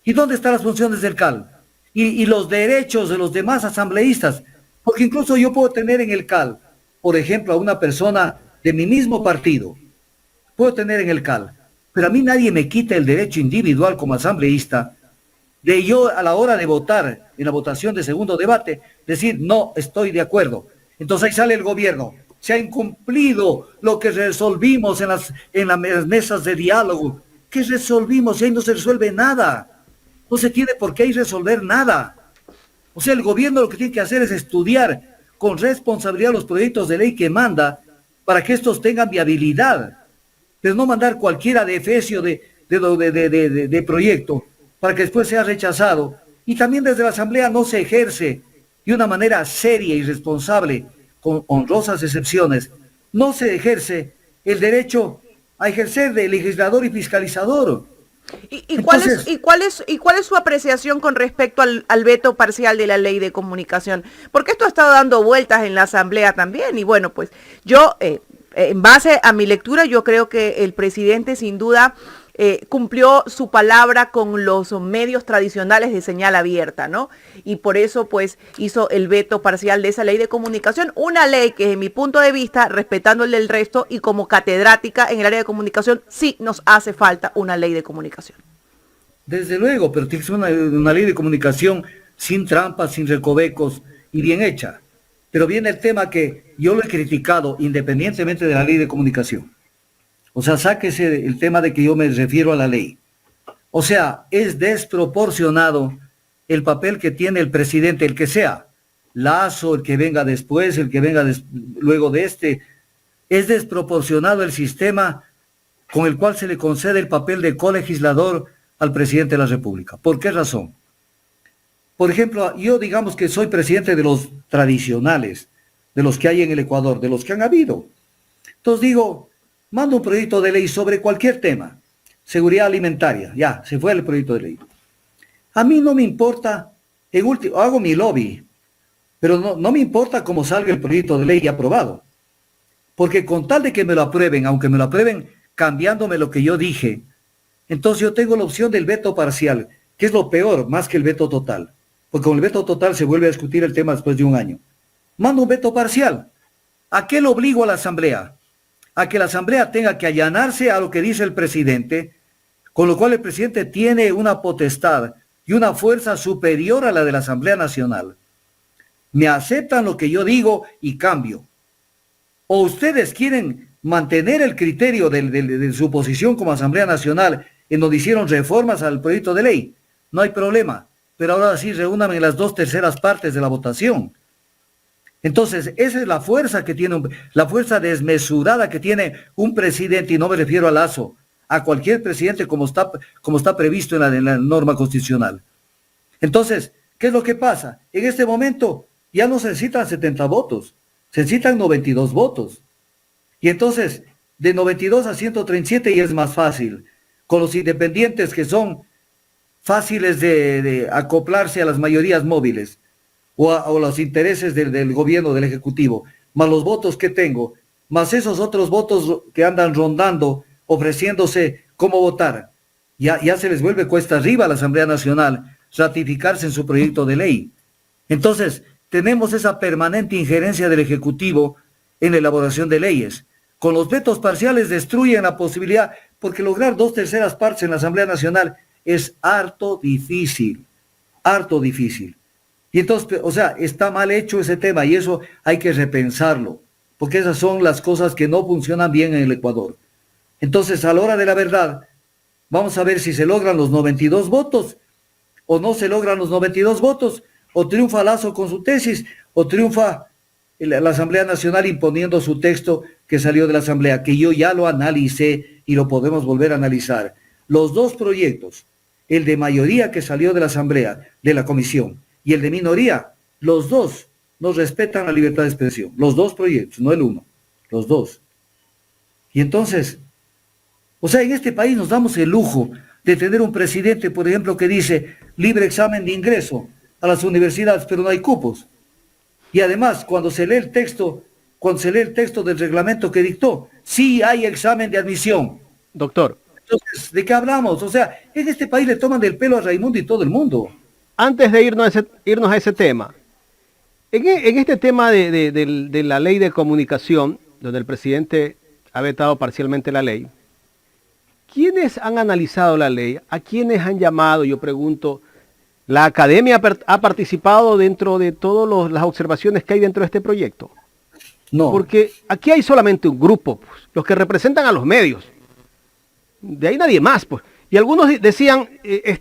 Speaker 2: ¿Y dónde están las funciones del CAL? Y los derechos de los demás asambleístas. Porque incluso yo puedo tener en el CAL, por ejemplo, a una persona de mi mismo partido. Puedo tener en el CAL. Pero a mí nadie me quita el derecho individual como asambleísta de yo a la hora de votar, en la votación de segundo debate, decir no estoy de acuerdo. Entonces ahí sale el gobierno. Se ha incumplido lo que resolvimos en las mesas de diálogo. ¿Qué resolvimos? Y ahí no se resuelve nada. No se tiene por qué resolver nada. O sea, el gobierno lo que tiene que hacer es estudiar con responsabilidad los proyectos de ley que manda para que estos tengan viabilidad. Pero no mandar cualquiera de efecio de proyecto para que después sea rechazado. Y también desde la Asamblea no se ejerce de una manera seria y responsable, con honrosas excepciones, no se ejerce el derecho a ejercer de legislador y fiscalizador.
Speaker 3: ¿Cuál es su apreciación con respecto al veto parcial de la ley de comunicación? Porque esto ha estado dando vueltas en la Asamblea también y bueno, pues yo en base a mi lectura, yo creo que el presidente sin duda cumplió su palabra con los medios tradicionales de señal abierta, ¿no? Y por eso pues hizo el veto parcial de esa ley de comunicación, una ley que desde mi punto de vista, respetando el del resto y como catedrática en el área de comunicación, sí nos hace falta una ley de comunicación.
Speaker 2: Desde luego, pero tiene que ser una ley de comunicación sin trampas, sin recovecos y bien hecha. Pero viene el tema que yo lo he criticado independientemente de la ley de comunicación. O sea, sáquese el tema de que yo me refiero a la ley. O sea, es desproporcionado el papel que tiene el presidente, el que sea. Lazo, el que venga después, el que venga luego de este. Es desproporcionado el sistema con el cual se le concede el papel de colegislador al presidente de la República. ¿Por qué razón? Por ejemplo, yo digamos que soy presidente de los tradicionales, de los que hay en el Ecuador, de los que han habido. Entonces digo, mando un proyecto de ley sobre cualquier tema, seguridad alimentaria, ya, se fue el proyecto de ley. A mí no me importa, en último, hago mi lobby, pero no me importa cómo salga el proyecto de ley aprobado. Porque con tal de que me lo aprueben, aunque me lo aprueben cambiándome lo que yo dije, entonces yo tengo la opción del veto parcial, que es lo peor, más que el veto total. Porque con el veto total se vuelve a discutir el tema después de un año. Mando un veto parcial. ¿A qué lo obligo a la Asamblea? A que la Asamblea tenga que allanarse a lo que dice el presidente, con lo cual el presidente tiene una potestad y una fuerza superior a la de la Asamblea Nacional. Me aceptan lo que yo digo y cambio. O ustedes quieren mantener el criterio de su posición como Asamblea Nacional, en donde hicieron reformas al proyecto de ley. No hay problema, pero ahora sí reúnanme en las 2/3 partes de la votación. Entonces, esa es la fuerza que tiene, la fuerza desmesurada que tiene un presidente, y no me refiero a Lazo, a cualquier presidente como está previsto en la norma constitucional. Entonces, ¿qué es lo que pasa? En este momento ya no se necesitan 70 votos, se necesitan 92 votos. Y entonces, de 92 a 137 ya es más fácil. Con los independientes que son fáciles de acoplarse a las mayorías móviles o a los intereses del gobierno, del Ejecutivo, más los votos que tengo, más esos otros votos que andan rondando, ofreciéndose cómo votar. Ya se les vuelve cuesta arriba a la Asamblea Nacional ratificarse en su proyecto de ley. Entonces, tenemos esa permanente injerencia del Ejecutivo en la elaboración de leyes. Con los vetos parciales destruyen la posibilidad, porque lograr 2/3 partes en la Asamblea Nacional es harto difícil, harto difícil. Y entonces, o sea, está mal hecho ese tema y eso hay que repensarlo, porque esas son las cosas que no funcionan bien en el Ecuador. Entonces, a la hora de la verdad, vamos a ver si se logran los 92 votos o no se logran los 92 votos, o triunfa Lazo con su tesis, o triunfa la Asamblea Nacional imponiendo su texto que salió de la Asamblea, que yo ya lo analicé y lo podemos volver a analizar. Los dos proyectos, el de mayoría que salió de la Asamblea, de la Comisión, y el de minoría, los dos no respetan la libertad de expresión. Los dos proyectos, no el uno, los dos. Y entonces, o sea, en este país nos damos el lujo de tener un presidente, por ejemplo, que dice libre examen de ingreso a las universidades, pero no hay cupos. Y además, cuando se lee el texto del reglamento que dictó, sí hay examen de admisión.
Speaker 1: Doctor.
Speaker 2: Entonces, ¿de qué hablamos? O sea, en este país le toman del pelo a Raimundo y todo el mundo.
Speaker 1: Antes de irnos a ese tema, en este tema de la ley de comunicación, donde el presidente ha vetado parcialmente la ley, ¿quiénes han analizado la ley? ¿A quiénes han llamado? Yo pregunto. ¿La academia ha participado dentro de todas las observaciones que hay dentro de este proyecto?
Speaker 2: No.
Speaker 1: Porque aquí hay solamente un grupo, pues, los que representan a los medios. De ahí nadie más, pues. Y algunos decían,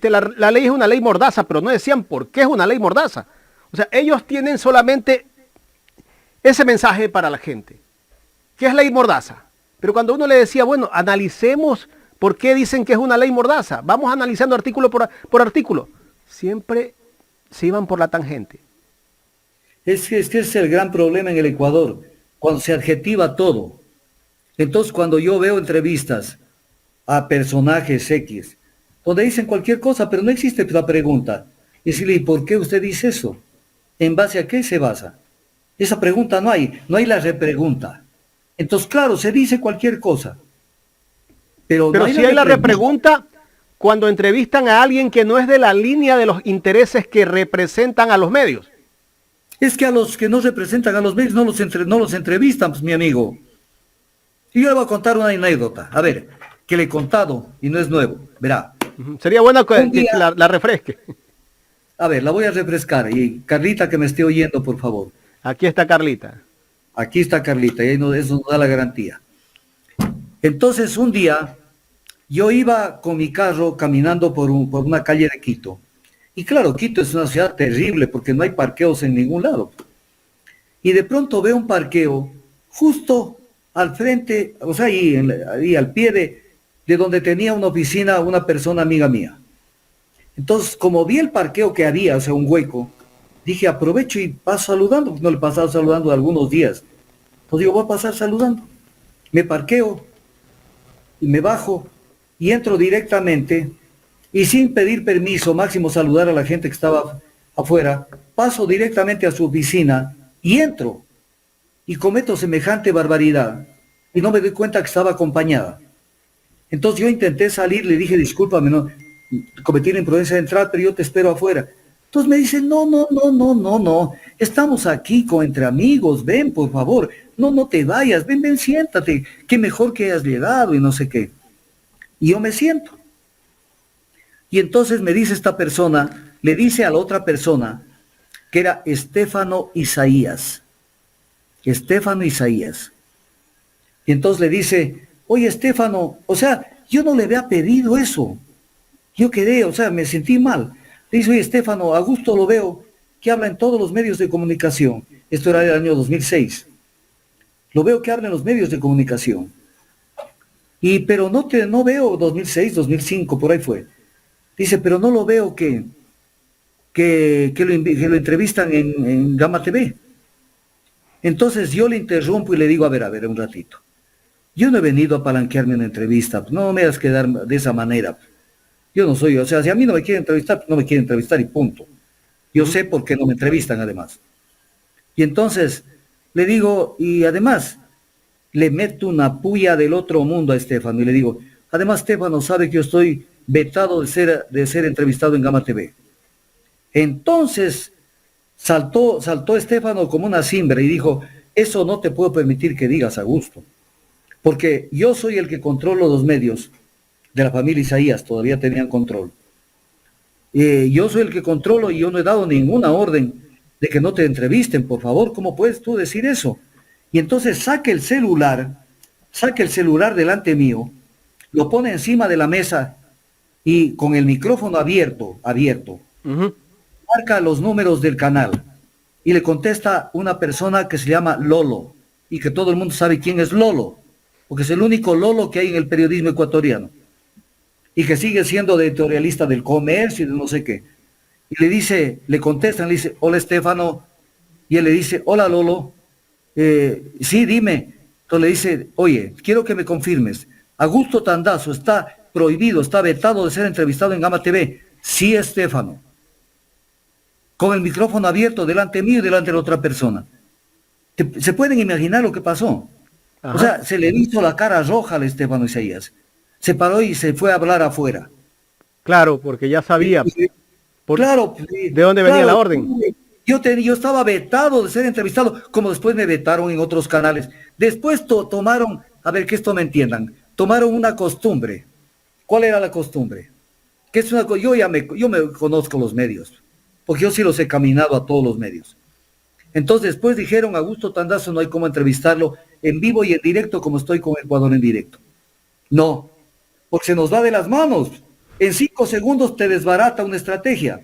Speaker 1: la ley es una ley mordaza, pero no decían por qué es una ley mordaza. O sea, ellos tienen solamente ese mensaje para la gente, que es ley mordaza. Pero cuando uno le decía, bueno, analicemos por qué dicen que es una ley mordaza, vamos analizando artículo por artículo, siempre se iban por la tangente.
Speaker 2: Es que ese es el gran problema en el Ecuador, cuando se adjetiva todo. Entonces, cuando yo veo entrevistas a personajes X, donde dicen cualquier cosa, pero no existe la pregunta. Y decirle, ¿y por qué usted dice eso? ¿En base a qué se basa? Esa pregunta no hay la repregunta. Entonces, claro, se dice cualquier cosa. Pero no
Speaker 1: Pero
Speaker 2: hay
Speaker 1: si
Speaker 2: la
Speaker 1: hay la
Speaker 2: repregunta.
Speaker 1: repregunta cuando entrevistan a alguien que no es de la línea de los intereses que representan a los medios.
Speaker 2: Es que a los que no representan a los medios no los entrevistan, pues, mi amigo. Y yo le voy a contar una anécdota. A ver, que le he contado y no es nuevo. Verá.
Speaker 1: Sería bueno
Speaker 2: Un
Speaker 1: que
Speaker 2: día,
Speaker 1: la refresque.
Speaker 2: a ver, la voy a refrescar. Y Carlita, que me esté oyendo, por favor.
Speaker 1: Aquí está Carlita.
Speaker 2: Aquí está Carlita, y ahí eso nos da la garantía. Entonces, un día, yo iba con mi carro caminando por una calle de Quito. Y claro, Quito es una ciudad terrible porque no hay parqueos en ningún lado. Y de pronto veo un parqueo justo al frente, o sea, ahí al pie de donde tenía una oficina una persona amiga mía. Entonces, como vi el parqueo que había, o sea, un hueco, dije, aprovecho y paso saludando, no le pasaba saludando algunos días. Entonces digo, voy a pasar saludando. Me parqueo y me bajo y entro directamente y sin pedir permiso, máximo saludar a la gente que estaba afuera, paso directamente a su oficina y entro y cometo semejante barbaridad y no me doy cuenta que estaba acompañada. Entonces yo intenté salir, le dije, discúlpame, no, cometí la imprudencia de entrar, pero yo te espero afuera. Entonces me dicen, no, estamos aquí entre amigos, ven, por favor, no te vayas, ven, siéntate, qué mejor que hayas llegado y no sé qué. Y yo me siento. Y entonces me dice esta persona, le dice a la otra persona, que era Estefano Isaías. Estefano Isaías. Y entonces le dice, oye Estefano, o sea, yo no le había pedido eso. Yo quedé, o sea, me sentí mal. Le dice, oye Estefano, a gusto lo veo, que habla en todos los medios de comunicación. Esto era el año 2006. Lo veo que habla en los medios de comunicación. Pero no veo 2006, 2005, por ahí fue. Dice, pero no lo veo que lo entrevistan en Gama TV. Entonces yo le interrumpo y le digo, a ver, un ratito. Yo no he venido a palanquearme una entrevista, no me hagas quedar de esa manera. Yo no soy, o sea, si a mí no me quieren entrevistar, no me quieren entrevistar y punto. Yo sé por qué no me entrevistan además. Y entonces le digo, y además le meto una puya del otro mundo a Estefano y le digo, además Estefano sabe que yo estoy vetado de ser entrevistado en Gama TV. Entonces saltó Estefano como una cimbra y dijo, eso no te puedo permitir que digas, Augusto, porque yo soy el que controlo los medios de la familia Isaías, todavía tenían control. Yo soy el que controlo y yo no he dado ninguna orden de que no te entrevisten, por favor, ¿cómo puedes tú decir eso? Y entonces saca el celular delante mío, lo pone encima de la mesa y con el micrófono abierto, marca los números del canal y le contesta una persona que se llama Lolo y que todo el mundo sabe quién es Lolo, porque es el único Lolo que hay en el periodismo ecuatoriano y que sigue siendo editorialista del Comercio y de no sé qué. Y le contestan, le dice, hola Estefano, y él le dice, hola Lolo, sí, dime. Entonces le dice, oye, quiero que me confirmes, Augusto Tandazo está prohibido, está vetado de ser entrevistado en Gama TV. Sí, Estefano. Con el micrófono abierto delante mío y delante de la otra persona. ¿Se pueden imaginar lo que pasó? Ajá. O sea, se le hizo la cara roja al Estefano Isaías. Se paró y se fue a hablar afuera.
Speaker 1: Claro, porque ya sabía.
Speaker 2: Claro.
Speaker 1: ¿De dónde venía la orden?
Speaker 2: Yo estaba vetado de ser entrevistado, como después me vetaron en otros canales. Después tomaron, a ver que esto me entiendan, tomaron una costumbre. ¿Cuál era la costumbre? Que es yo me conozco los medios, porque yo sí los he caminado a todos los medios. Entonces después dijeron, Augusto Tandazo no hay cómo entrevistarlo en vivo y en directo como estoy con Ecuador en directo. No, porque se nos va de las manos. En 5 segundos te desbarata una estrategia.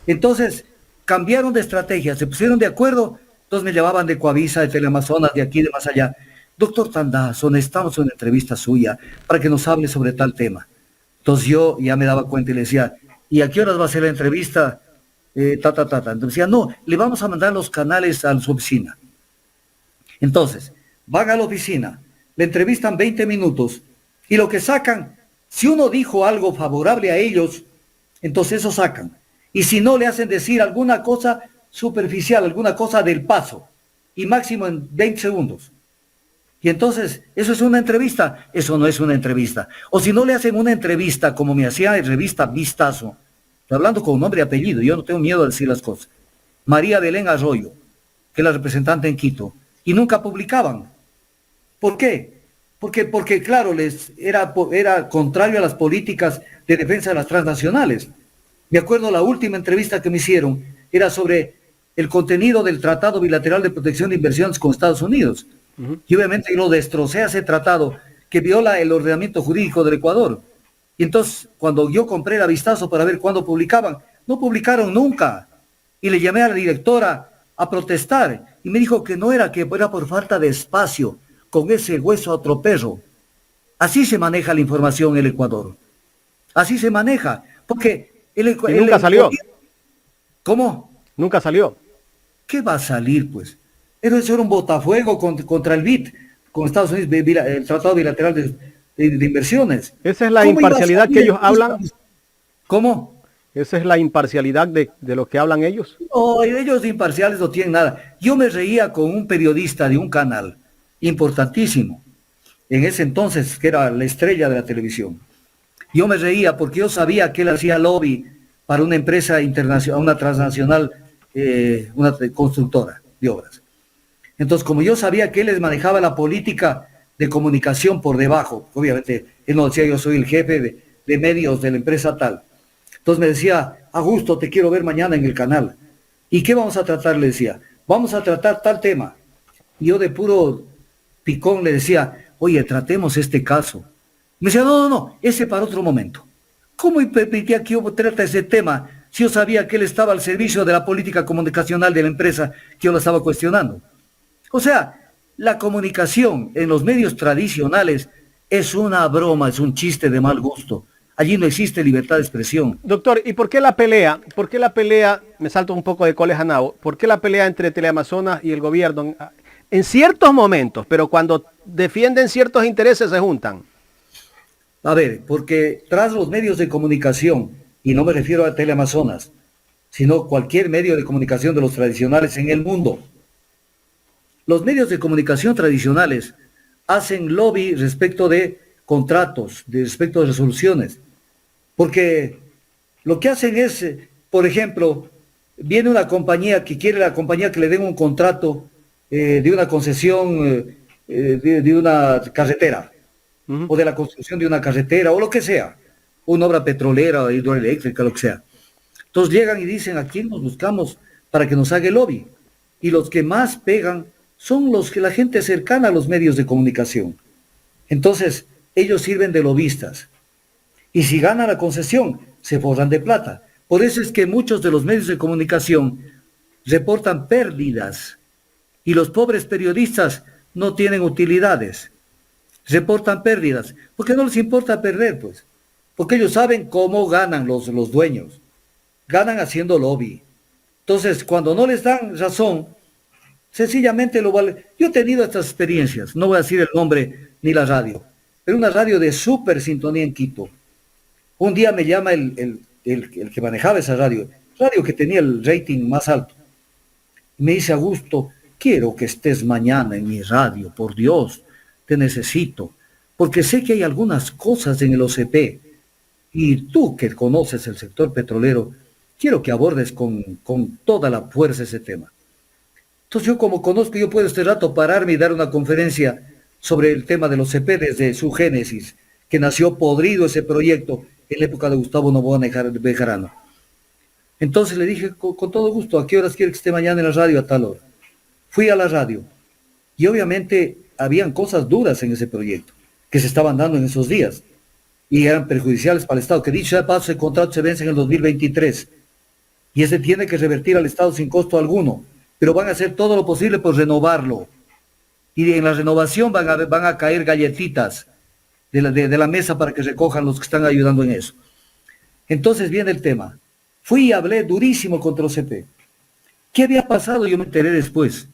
Speaker 2: Entonces cambiaron de estrategia, se pusieron de acuerdo, entonces me llamaban de Coavisa, de Teleamazonas, de aquí, de más allá. Doctor Tandazo, necesitamos una entrevista suya para que nos hable sobre tal tema. Entonces yo ya me daba cuenta y le decía, ¿y a qué horas va a ser la entrevista? Entonces decía, no, le vamos a mandar los canales a su oficina. Entonces, van a la oficina, le entrevistan 20 minutos y lo que sacan, si uno dijo algo favorable a ellos, entonces eso sacan. Y si no, le hacen decir alguna cosa superficial, alguna cosa del paso, y máximo en 20 segundos. Y entonces, ¿eso es una entrevista? Eso no es una entrevista. O si no le hacen una entrevista como me hacía en revista Vistazo, estoy hablando con nombre y apellido, yo no tengo miedo de decir las cosas. María Belén Arroyo, que es la representante en Quito, y nunca publicaban. ¿Por qué? Porque claro, era contrario a las políticas de defensa de las transnacionales. Me acuerdo la última entrevista que me hicieron, era sobre el contenido del Tratado Bilateral de Protección de Inversiones con Estados Unidos. Y obviamente yo lo destrocé a ese tratado que viola el ordenamiento jurídico del Ecuador. Y entonces, cuando yo compré la Vistazo para ver cuándo publicaban, no publicaron nunca. Y le llamé a la directora a protestar y me dijo que no era, que era por falta de espacio, con ese hueso a otro perro. Así se maneja la información en el Ecuador. Así se maneja. Porque
Speaker 1: y nunca salió.
Speaker 2: ¿Cómo?
Speaker 1: Nunca salió.
Speaker 2: ¿Qué va a salir, pues? Eso era un botafuego contra el BID, con Estados Unidos, el Tratado Bilateral de Inversiones.
Speaker 1: Esa es la imparcialidad que ellos hablan.
Speaker 2: ¿Cómo?
Speaker 1: Esa es la imparcialidad de lo que hablan ellos.
Speaker 2: No, ellos de imparciales no tienen nada. Yo me reía con un periodista de un canal importantísimo, en ese entonces, que era la estrella de la televisión. Yo me reía porque yo sabía que él hacía lobby para una empresa internacional, una transnacional, una constructora de obras. Entonces, como yo sabía que él les manejaba la política de comunicación por debajo, obviamente él no decía yo soy el jefe de medios de la empresa tal. Entonces me decía, Augusto, te quiero ver mañana en el canal. ¿Y qué vamos a tratar? Le decía, vamos a tratar tal tema. Y yo de puro picón le decía, oye, tratemos este caso. Me decía, no, ese para otro momento. ¿Cómo permitía que yo trate ese tema si yo sabía que él estaba al servicio de la política comunicacional de la empresa que yo la estaba cuestionando? O sea, la comunicación en los medios tradicionales es una broma, es un chiste de mal gusto. Allí no existe libertad de expresión.
Speaker 1: Doctor, ¿y por qué la pelea? ¿Por qué la pelea? Me salto un poco de Coles a Nabo. ¿Por qué la pelea entre Teleamazonas y el gobierno? En ciertos momentos, pero cuando defienden ciertos intereses se juntan.
Speaker 2: A ver, porque tras los medios de comunicación, y no me refiero a Teleamazonas, sino cualquier medio de comunicación de los tradicionales en el mundo, los medios de comunicación tradicionales hacen lobby respecto de contratos, respecto de resoluciones, porque lo que hacen es, por ejemplo, viene una compañía que quiere la compañía que le den un contrato de una concesión de una carretera, o de la construcción de una carretera, o lo que sea, una obra petrolera o hidroeléctrica, lo que sea. Entonces llegan y dicen, ¿a quién nos buscamos para que nos haga el lobby? Y los que más pegan son los que la gente cercana a los medios de comunicación. Entonces, ellos sirven de lobistas. Y si ganan la concesión, se forran de plata. Por eso es que muchos de los medios de comunicación reportan pérdidas. Y los pobres periodistas no tienen utilidades. Reportan pérdidas. Porque no les importa perder, pues. Porque ellos saben cómo ganan los dueños. Ganan haciendo lobby. Entonces, cuando no les dan razón, sencillamente lo vale. Yo he tenido estas experiencias, no voy a decir el nombre ni la radio, pero una radio de súper sintonía en Quito. Un día me llama el que manejaba esa radio que tenía el rating más alto. Me dice, Augusto, quiero que estés mañana en mi radio, por Dios, te necesito, porque sé que hay algunas cosas en el OCP, y tú que conoces el sector petrolero, quiero que abordes con toda la fuerza ese tema. Entonces yo como conozco, yo puedo este rato pararme y dar una conferencia sobre el tema del OCP desde su génesis, que nació podrido ese proyecto en la época de Gustavo Noboa Bejarano. Entonces le dije, con todo gusto, ¿a qué horas quiere que esté mañana en la radio? A tal hora. Fui a la radio y obviamente habían cosas duras en ese proyecto que se estaban dando en esos días y eran perjudiciales para el Estado, que dicho sea de paso, el contrato se vence en el 2023 y ese tiene que revertir al Estado sin costo alguno, pero van a hacer todo lo posible por renovarlo. Y en la renovación van a caer galletitas de la mesa para que recojan los que están ayudando en eso. Entonces viene el tema. Fui y hablé durísimo contra OCP. ¿Qué había pasado? Yo me enteré después.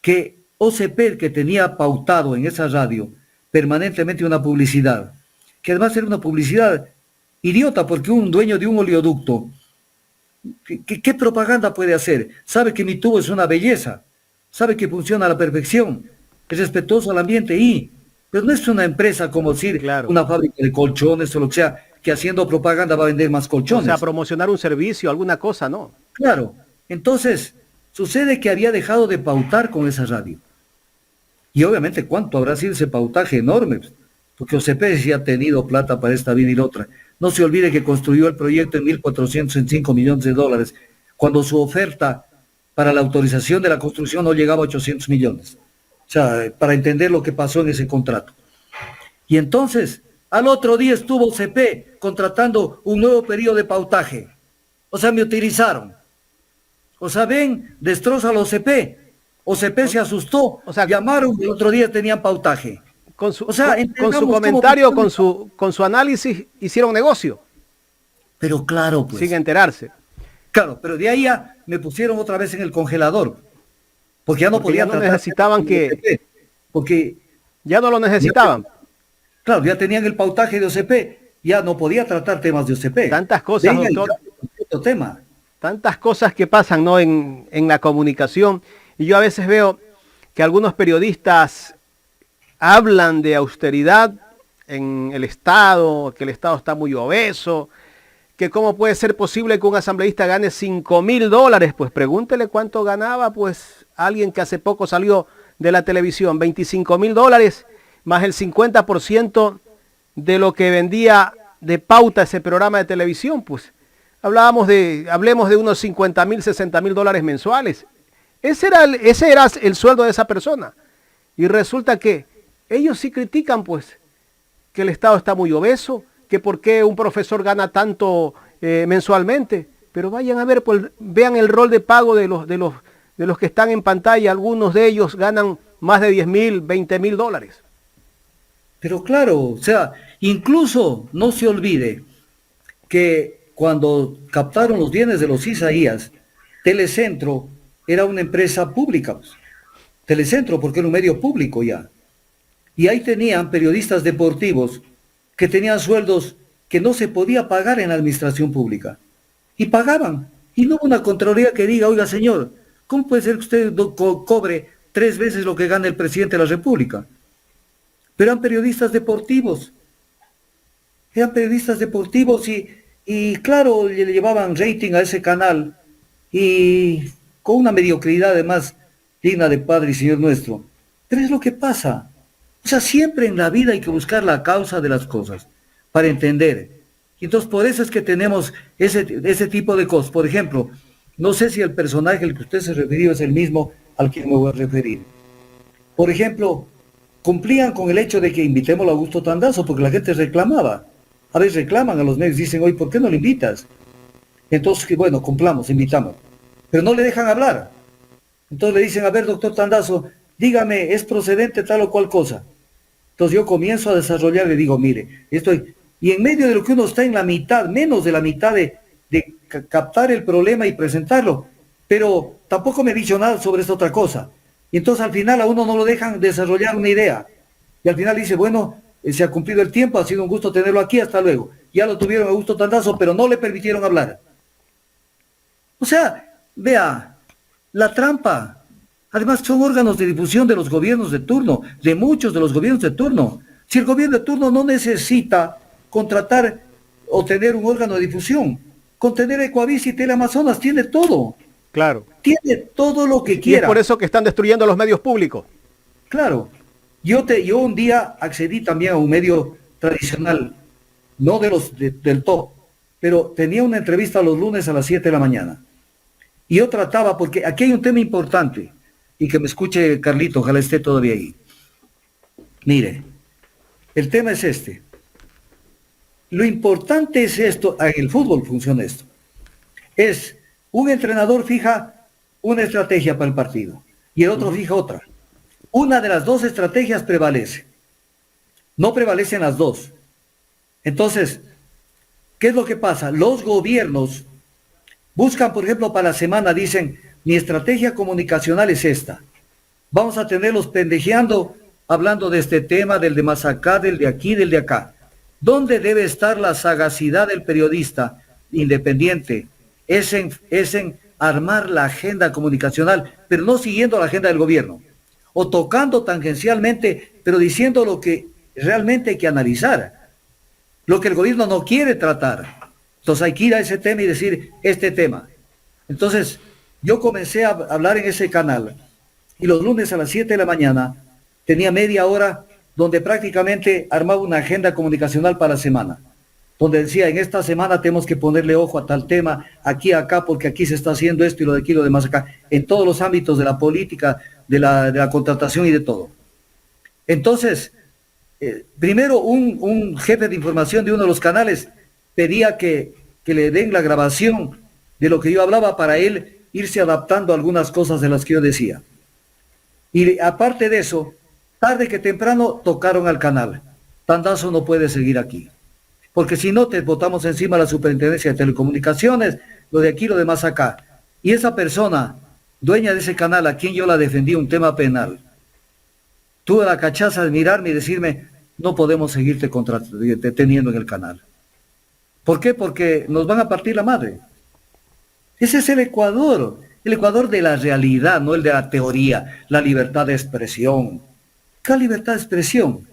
Speaker 2: Que OCP, que tenía pautado en esa radio permanentemente una publicidad, que además era una publicidad idiota, porque un dueño de un oleoducto, ¿qué propaganda puede hacer? Sabe que mi tubo es una belleza, sabe que funciona a la perfección, es respetuoso al ambiente pero no es una empresa como decir
Speaker 1: Claro.
Speaker 2: una fábrica de colchones o lo que sea, que haciendo propaganda va a vender más
Speaker 1: O
Speaker 2: colchones.
Speaker 1: sea, promocionar un servicio, alguna cosa, ¿no?
Speaker 2: Claro, entonces sucede que había dejado de pautar con esa radio. Y obviamente, ¿cuánto habrá sido ese pautaje enorme? Porque OCP sí ha tenido plata para esta vida y la otra. No se olvide que construyó el proyecto en 1.405 millones de dólares, cuando su oferta para la autorización de la construcción no llegaba a 800 millones. O sea, para entender lo que pasó en ese contrato. Y entonces, al otro día estuvo OCP contratando un nuevo periodo de pautaje. O sea, me utilizaron. O sea, ven, destroza la OCP. OCP se asustó,
Speaker 1: o sea,
Speaker 2: llamaron y el otro día tenían pautaje.
Speaker 1: Con su,
Speaker 2: O sea,
Speaker 1: con su
Speaker 2: entendamos cómo
Speaker 1: comentario,
Speaker 2: funciona.
Speaker 1: con su análisis, hicieron negocio,
Speaker 2: Pero claro, pues.
Speaker 1: sin enterarse.
Speaker 2: Claro, pero de ahí ya me pusieron otra vez en el congelador. Porque ya no
Speaker 1: Porque ya
Speaker 2: podía
Speaker 1: no
Speaker 2: tratar
Speaker 1: necesitaban
Speaker 2: temas de
Speaker 1: que,
Speaker 2: OCP. Porque,
Speaker 1: ya no lo necesitaban.
Speaker 2: claro, ya tenían el pautaje de OCP, ya no podía tratar temas de OCP.
Speaker 1: Tantas cosas,
Speaker 2: Venga, y
Speaker 1: doctor.
Speaker 2: cambie otro tema.
Speaker 1: Tantas cosas que pasan, ¿no? En la comunicación. Y yo a veces veo que algunos periodistas hablan de austeridad en el Estado, que el Estado está muy obeso, que cómo puede ser posible que un asambleísta gane $5.000. Pues pregúntele cuánto ganaba, pues, alguien que hace poco salió de la televisión, $25.000, más el 50% de lo que vendía de pauta ese programa de televisión, pues. Hablemos de unos $50.000, $60.000 mensuales. Ese era el sueldo de esa persona. Y resulta que ellos sí critican, pues, que el Estado está muy obeso, que por qué un profesor gana tanto mensualmente. Pero vayan a ver, pues, vean el rol de pago de los que están en pantalla. Algunos de ellos ganan más de $10.000, $20.000.
Speaker 2: Pero claro, o sea, incluso no se olvide que cuando captaron los bienes de los Isaías, Telecentro era una empresa pública. Pues. Telecentro, porque era un medio público ya. Y ahí tenían periodistas deportivos que tenían sueldos que no se podía pagar en la administración pública. Y pagaban. Y no hubo una Contraloría que diga, oiga señor, ¿cómo puede ser que usted cobre 3 veces lo que gana el presidente de la República? Pero eran periodistas deportivos. Eran periodistas deportivos y claro, le llevaban rating a ese canal y con una mediocridad además digna de Padre y Señor nuestro. Pero es lo que pasa. O sea, siempre en la vida hay que buscar la causa de las cosas para entender. Y entonces por eso es que tenemos ese tipo de cosas. Por ejemplo, no sé si el personaje al que usted se refirió es el mismo al que me voy a referir. Por ejemplo, cumplían con el hecho de que invitemos a Augusto Tandazo porque la gente reclamaba. A veces reclaman a los medios, dicen, oye, ¿por qué no le invitas? Entonces, bueno, cumplamos, invitamos. Pero no le dejan hablar. Entonces le dicen, a ver, doctor Tandazo, dígame, ¿es procedente tal o cual cosa? Entonces yo comienzo a desarrollar, le digo, mire, y en medio de lo que uno está en la mitad, menos de la mitad de captar el problema y presentarlo, pero tampoco me he dicho nada sobre esta otra cosa. Y entonces al final a uno no lo dejan desarrollar una idea. Y al final dice, bueno, se ha cumplido el tiempo, ha sido un gusto tenerlo aquí, hasta luego. Ya lo tuvieron a Augusto Tandazo, pero no le permitieron hablar. O sea, vea, la trampa. Además, son órganos de difusión de los gobiernos de turno, de muchos de los gobiernos de turno. Si el gobierno de turno no necesita contratar o tener un órgano de difusión, con tener Ecoavis y Teleamazonas tiene todo.
Speaker 1: Claro.
Speaker 2: Tiene todo lo que
Speaker 1: Y
Speaker 2: quiera.
Speaker 1: es por eso que están destruyendo los medios públicos.
Speaker 2: Claro. Yo un día accedí también a un medio tradicional, no de los del top, pero tenía una entrevista los lunes a las 7 de la mañana. Y yo trataba, porque aquí hay un tema importante, y que me escuche Carlito, ojalá esté todavía ahí. Mire, el tema es este. Lo importante es esto, en el fútbol funciona esto. Es, un entrenador fija una estrategia para el partido, y el otro fija otra. Una de las dos estrategias prevalece. No prevalecen las dos. Entonces, ¿qué es lo que pasa? Los gobiernos buscan, por ejemplo, para la semana, dicen, mi estrategia comunicacional es esta. Vamos a tenerlos pendejeando, hablando de este tema, del de más acá, del de aquí, del de acá. ¿Dónde debe estar la sagacidad del periodista independiente? Es en armar la agenda comunicacional, pero no siguiendo la agenda del gobierno. o tocando tangencialmente, pero diciendo lo que realmente hay que analizar, lo que el gobierno no quiere tratar. Entonces hay que ir a ese tema y decir este tema. Entonces yo comencé a hablar en ese canal y los lunes a las 7 de la mañana tenía media hora donde prácticamente armaba una agenda comunicacional para la semana, donde decía, en esta semana tenemos que ponerle ojo a tal tema, aquí, acá, porque aquí se está haciendo esto y lo de aquí, lo demás acá, en todos los ámbitos de la política, de la contratación y de todo. Entonces, primero un jefe de información de uno de los canales pedía que le den la grabación de lo que yo hablaba para él irse adaptando a algunas cosas de las que yo decía. Y aparte de eso, tarde que temprano tocaron al canal. Tandazo no puede seguir aquí. Porque si no, te botamos encima la Superintendencia de Telecomunicaciones, lo de aquí, lo demás acá. Y esa persona, dueña de ese canal, a quien yo la defendí, un tema penal, tuvo la cachaza de mirarme y decirme, no podemos seguirte teniendo en el canal. ¿Por qué? Porque nos van a partir la madre. Ese es el Ecuador de la realidad, no el de la teoría, la libertad de expresión. ¿Qué libertad de expresión?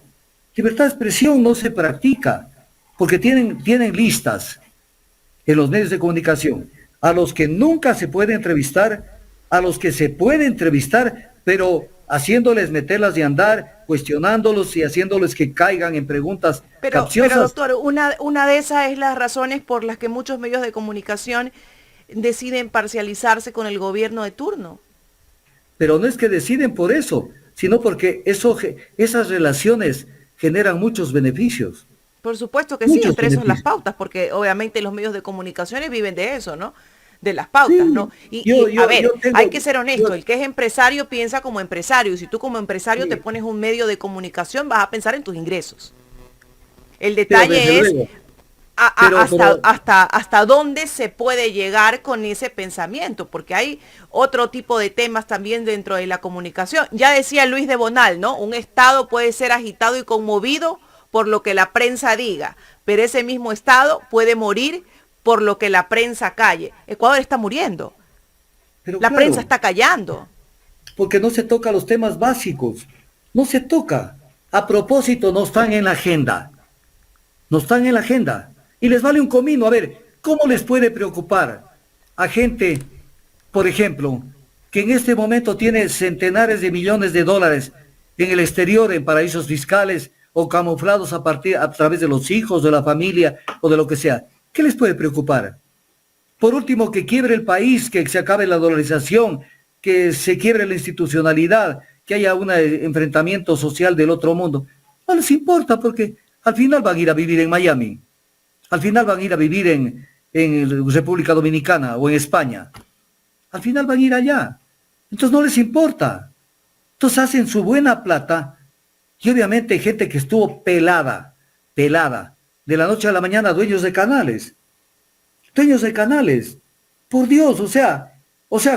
Speaker 2: Libertad de expresión no se practica, porque tienen listas en los medios de comunicación a los que nunca se puede entrevistar, a los que se puede entrevistar, pero haciéndoles meterlas de andar, cuestionándolos y haciéndoles que caigan en preguntas capciosas.
Speaker 3: Pero doctor, una de esas es las razones por las que muchos medios de comunicación deciden parcializarse con el gobierno de turno.
Speaker 2: Pero no es que deciden por eso, sino porque esas relaciones generan muchos beneficios.
Speaker 3: Por supuesto que sí, entre esos las pautas, porque obviamente los medios de comunicaciones viven de eso, ¿no? De las pautas, ¿no? Hay que ser honesto, el que es empresario piensa como empresario, y si tú como empresario te pones un medio de comunicación, vas a pensar en tus ingresos. El detalle es hasta dónde se puede llegar con ese pensamiento, porque hay otro tipo de temas también dentro de la comunicación. Ya decía Luis de Bonal, ¿no? Un Estado puede ser agitado y conmovido por lo que la prensa diga, pero ese mismo Estado puede morir por lo que la prensa calle. Ecuador está muriendo. Pero la prensa está callando.
Speaker 2: Porque no se toca los temas básicos. No se toca. A propósito, no están en la agenda. No están en la agenda. Y les vale un comino. A ver, ¿cómo les puede preocupar a gente, por ejemplo, que en este momento tiene centenares de millones de dólares en el exterior, en paraísos fiscales, o camuflados a través de los hijos, de la familia, o de lo que sea? ¿Qué les puede preocupar? Por último, que quiebre el país, que se acabe la dolarización, que se quiebre la institucionalidad, que haya un enfrentamiento social del otro mundo. No les importa, porque al final van a ir a vivir en Miami. Al final van a ir a vivir en República Dominicana o en España. Al final van a ir allá. Entonces no les importa. Entonces hacen su buena plata. Y obviamente hay gente que estuvo pelada, de la noche a la mañana, dueños de canales, por Dios, o sea,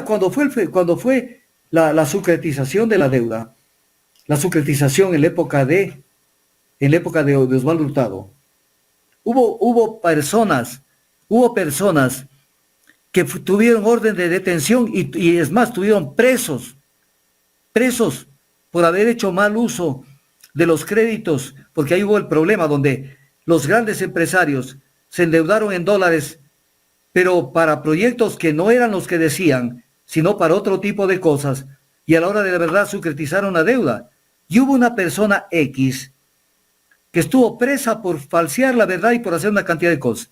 Speaker 2: cuando fue la sucretización de la deuda, la sucretización en la época de Osvaldo Hurtado, hubo personas que tuvieron orden de detención y es más, tuvieron presos por haber hecho mal uso de los créditos, porque ahí hubo el problema donde los grandes empresarios se endeudaron en dólares, pero para proyectos que no eran los que decían, sino para otro tipo de cosas, y a la hora de la verdad sucretizaron la deuda. Y hubo una persona X que estuvo presa por falsear la verdad y por hacer una cantidad de cosas.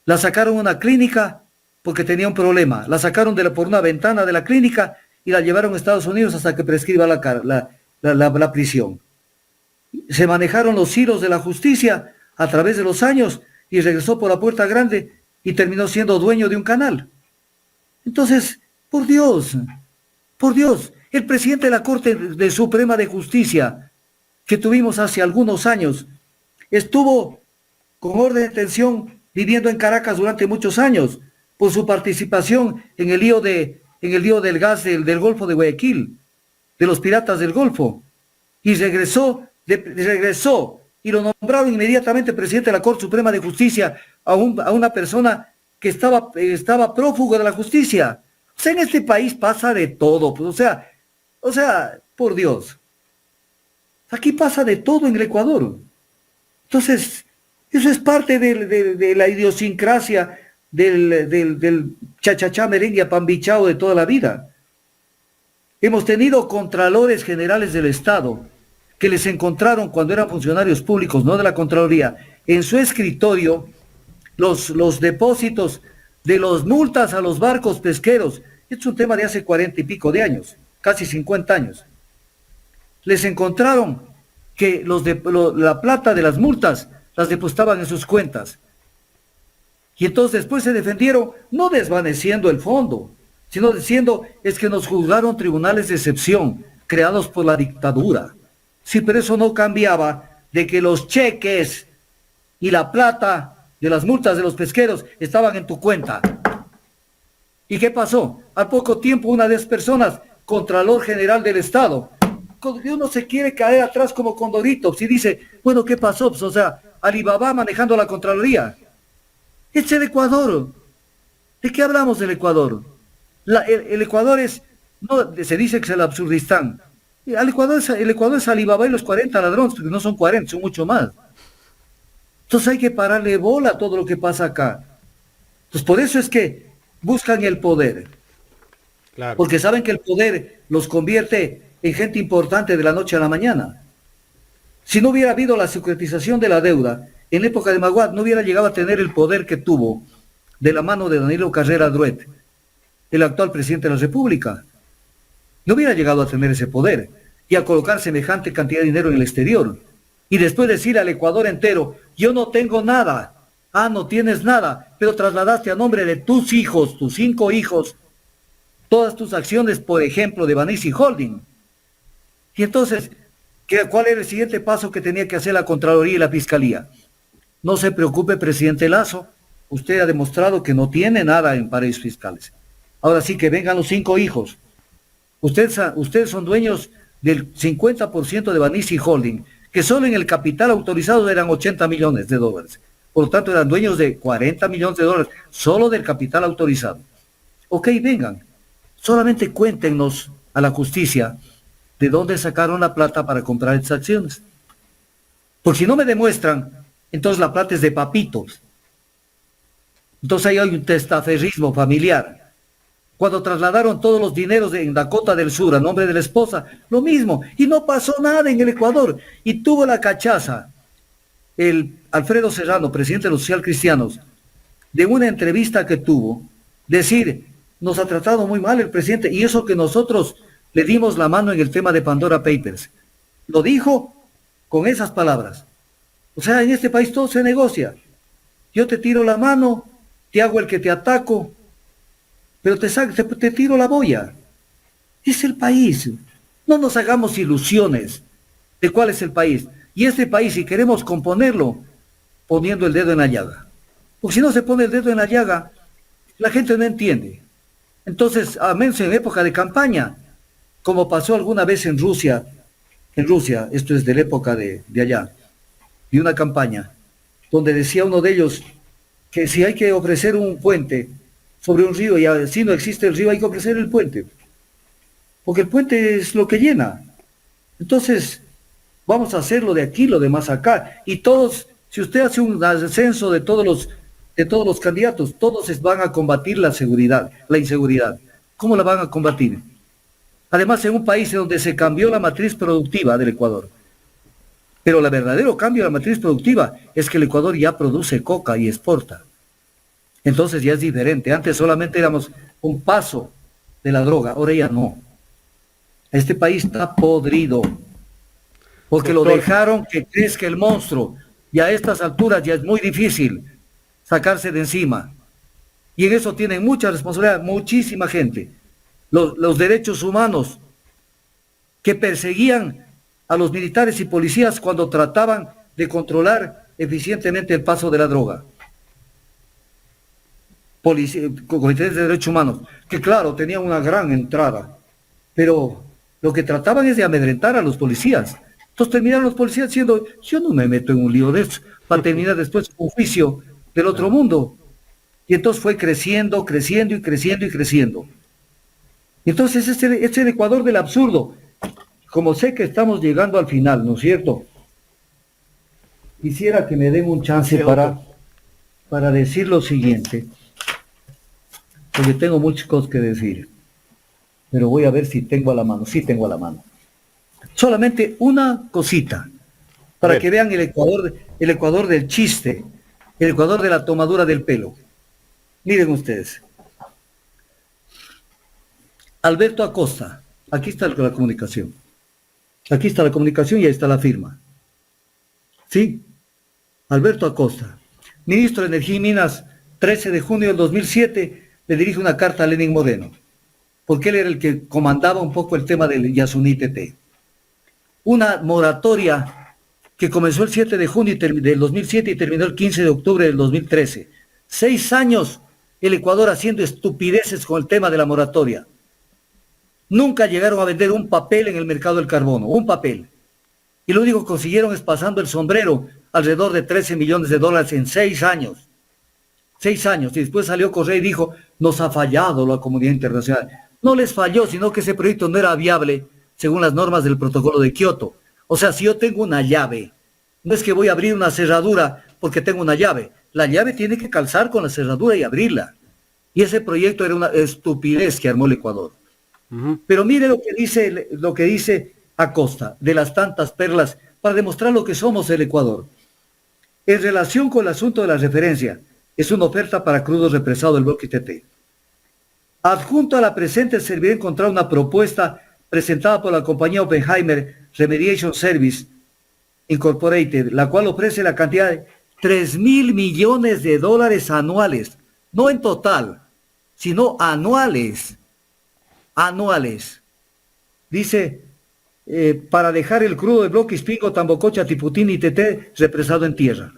Speaker 2: La sacaron a una clínica porque tenía un problema, la sacaron por una ventana de la clínica y la llevaron a Estados Unidos hasta que prescriba la prisión. Se manejaron los hilos de la justicia a través de los años y regresó por la puerta grande y terminó siendo dueño de un canal. Entonces, por Dios, el presidente de la Corte Suprema de Justicia que tuvimos hace algunos años estuvo con orden de detención viviendo en Caracas durante muchos años por su participación en el lío del gas del Golfo de Guayaquil, de los piratas del Golfo, y regresó y lo nombraron inmediatamente presidente de la Corte Suprema de Justicia a una persona que estaba prófugo de la justicia. O sea, en este país pasa de todo, pues, o sea, Por Dios. Aquí pasa de todo en el Ecuador. Entonces, eso es parte de la idiosincrasia del chachachá merengue apambichao de toda la vida. Hemos tenido contralores generales del Estado que les encontraron cuando eran funcionarios públicos, no de la Contraloría, en su escritorio los depósitos de las multas a los barcos pesqueros. Esto es un tema de hace 40 y pico de años, casi 50 años. Les encontraron que la plata de las multas las depositaban en sus cuentas. Y entonces después se defendieron, no desvaneciendo el fondo, sino diciendo, es que nos juzgaron tribunales de excepción, creados por la dictadura. Sí, pero eso no cambiaba de que los cheques y la plata de las multas de los pesqueros estaban en tu cuenta. ¿Y qué pasó? Al poco tiempo una de esas personas, Contralor General del Estado, uno se quiere caer atrás como Condorito, si dice, bueno, ¿qué pasó? Pues, o sea, Alibaba manejando la Contraloría. Es el Ecuador. ¿De qué hablamos del Ecuador? El Ecuador es, no, se dice que es el Absurdistán. El Ecuador es Alibaba y los 40 ladrones, porque no son 40, son mucho más. Entonces hay que pararle bola a todo lo que pasa acá. Entonces por eso es que buscan el poder. Claro. Porque saben que el poder los convierte en gente importante de la noche a la mañana. Si no hubiera habido la securitización de la deuda, en la época de Maguad no hubiera llegado a tener el poder que tuvo de la mano de Danilo Carrera Druet, el actual presidente de la República. No hubiera llegado a tener ese poder y a colocar semejante cantidad de dinero en el exterior. Y después decir al Ecuador entero, yo no tengo nada. Ah, no tienes nada, pero trasladaste a nombre de tus hijos, tus 5 hijos, todas tus acciones, por ejemplo, de Banisi Holding. Y entonces, ¿cuál era el siguiente paso que tenía que hacer la Contraloría y la Fiscalía? No se preocupe, presidente Lazo, usted ha demostrado que no tiene nada en paraísos fiscales. Ahora sí que vengan los 5 hijos. Ustedes son dueños del 50% de Banisi Holding, que solo en el capital autorizado eran 80 millones de dólares. Por lo tanto, eran dueños de 40 millones de dólares, solo del capital autorizado. Ok, vengan. Solamente cuéntenos a la justicia de dónde sacaron la plata para comprar estas acciones. Porque si no me demuestran, entonces la plata es de papitos. Entonces ahí hay un testaferrismo familiar. Cuando trasladaron todos los dineros en Dakota del Sur a nombre de la esposa, lo mismo. Y no pasó nada en el Ecuador. Y tuvo la cachaza el Alfredo Serrano, presidente de los Social Cristianos, de una entrevista que tuvo, decir, nos ha tratado muy mal el presidente, y eso que nosotros le dimos la mano en el tema de Pandora Papers. Lo dijo con esas palabras. O sea, en este país todo se negocia. Yo te tiro la mano, te hago el que te ataco, pero te tiro la boya. Es el país. No nos hagamos ilusiones de cuál es el país. Y este país, si queremos componerlo, poniendo el dedo en la llaga. Porque si no se pone el dedo en la llaga, la gente no entiende. Entonces, a menos en época de campaña, como pasó alguna vez en Rusia, esto es de la época de allá, de una campaña, donde decía uno de ellos que si hay que ofrecer un puente sobre un río y si no existe el río, hay que ofrecer el puente. Porque el puente es lo que llena. Entonces, vamos a hacerlo de aquí, lo demás acá. Y todos, si usted hace un censo de todos los candidatos, todos van a combatir la inseguridad. ¿Cómo la van a combatir? Además, en un país en donde se cambió la matriz productiva del Ecuador. Pero el verdadero cambio de la matriz productiva es que el Ecuador ya produce coca y exporta. Entonces ya es diferente. Antes solamente éramos un paso de la droga, ahora ya no. Este país está podrido. Porque lo dejaron que crezca el monstruo. Y a estas alturas ya es muy difícil sacarse de encima. Y en eso tienen mucha responsabilidad, muchísima gente. Los derechos humanos que perseguían a los militares y policías cuando trataban de controlar eficientemente el paso de la droga. Comités de derechos humanos, que claro, tenían una gran entrada, pero lo que trataban es de amedrentar a los policías. Entonces terminaron los policías diciendo, yo no me meto en un lío de eso, para terminar después un juicio del otro mundo. Y entonces fue creciendo. Y entonces es el Ecuador del absurdo. como sé que estamos llegando al final, ¿no es cierto? Quisiera que me den un chance para decir lo siguiente, porque tengo muchas cosas que decir, pero voy a ver si tengo a la mano. Sí tengo a la mano. Solamente una cosita, para que vean el Ecuador del chiste, el Ecuador de la tomadura del pelo. Miren ustedes. Alberto Acosta, aquí está la comunicación. Aquí está la comunicación y ahí está la firma. ¿Sí? Alberto Acosta, ministro de Energía y Minas, 13 de junio del 2007, le dirige una carta a Lenín Moreno, porque él era el que comandaba un poco el tema del Yasuní TT. Una moratoria que comenzó el 7 de junio del 2007 y terminó el 15 de octubre del 2013. 6 años el Ecuador haciendo estupideces con el tema de la moratoria. Nunca llegaron a vender un papel en el mercado del carbono, un papel. Y lo único que consiguieron es pasando el sombrero alrededor de 13 millones de dólares en 6 años. 6 años. Y después salió Correa y dijo, nos ha fallado la comunidad internacional. No les falló, sino que ese proyecto no era viable según las normas del protocolo de Kioto. O sea, si yo tengo una llave, no es que voy a abrir una cerradura porque tengo una llave. La llave tiene que calzar con la cerradura y abrirla. Y ese proyecto era una estupidez que armó el Ecuador. Pero mire lo que dice Acosta, de las tantas perlas, para demostrar lo que somos el Ecuador. En relación con el asunto de la referencia, es una oferta para crudo represado del bloque TT. Adjunto a la presente servirá encontrar una propuesta presentada por la compañía Oppenheimer Remediation Service Incorporated, la cual ofrece la cantidad de 3.000 millones de dólares anuales, no en total, sino anuales. Dice, para dejar el crudo de bloque Ispingo, Tambococha, Tiputín y TT represado en tierra.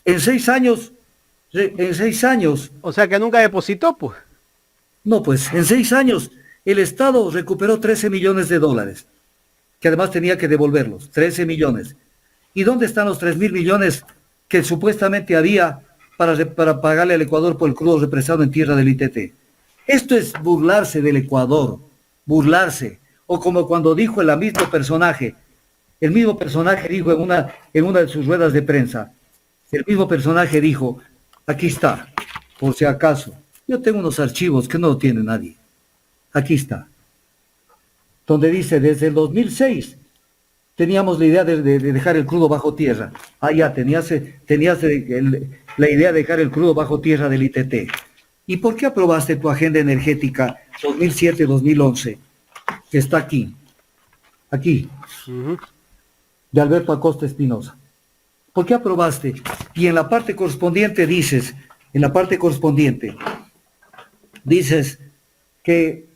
Speaker 2: En 6 años.
Speaker 1: O sea que nunca depositó, pues.
Speaker 2: No, pues, en 6 años el Estado recuperó 13 millones de dólares, que además tenía que devolverlos, 13 millones. ¿Y dónde están los 3.000 millones que supuestamente había para pagarle al Ecuador por el crudo represado en tierra del ITT? Esto es burlarse del Ecuador, burlarse. O como cuando dijo el mismo personaje dijo en una de sus ruedas de prensa, el mismo personaje dijo, aquí está, por si acaso, yo tengo unos archivos que no lo tiene nadie, aquí está, donde dice, desde el 2006 teníamos la idea de dejar el crudo bajo tierra. Ah, ya, tenías la idea de dejar el crudo bajo tierra del ITT. ¿Y por qué aprobaste tu agenda energética 2007-2011? Que está aquí, de Alberto Acosta Espinosa. ¿Por qué aprobaste? Y en la parte correspondiente dices que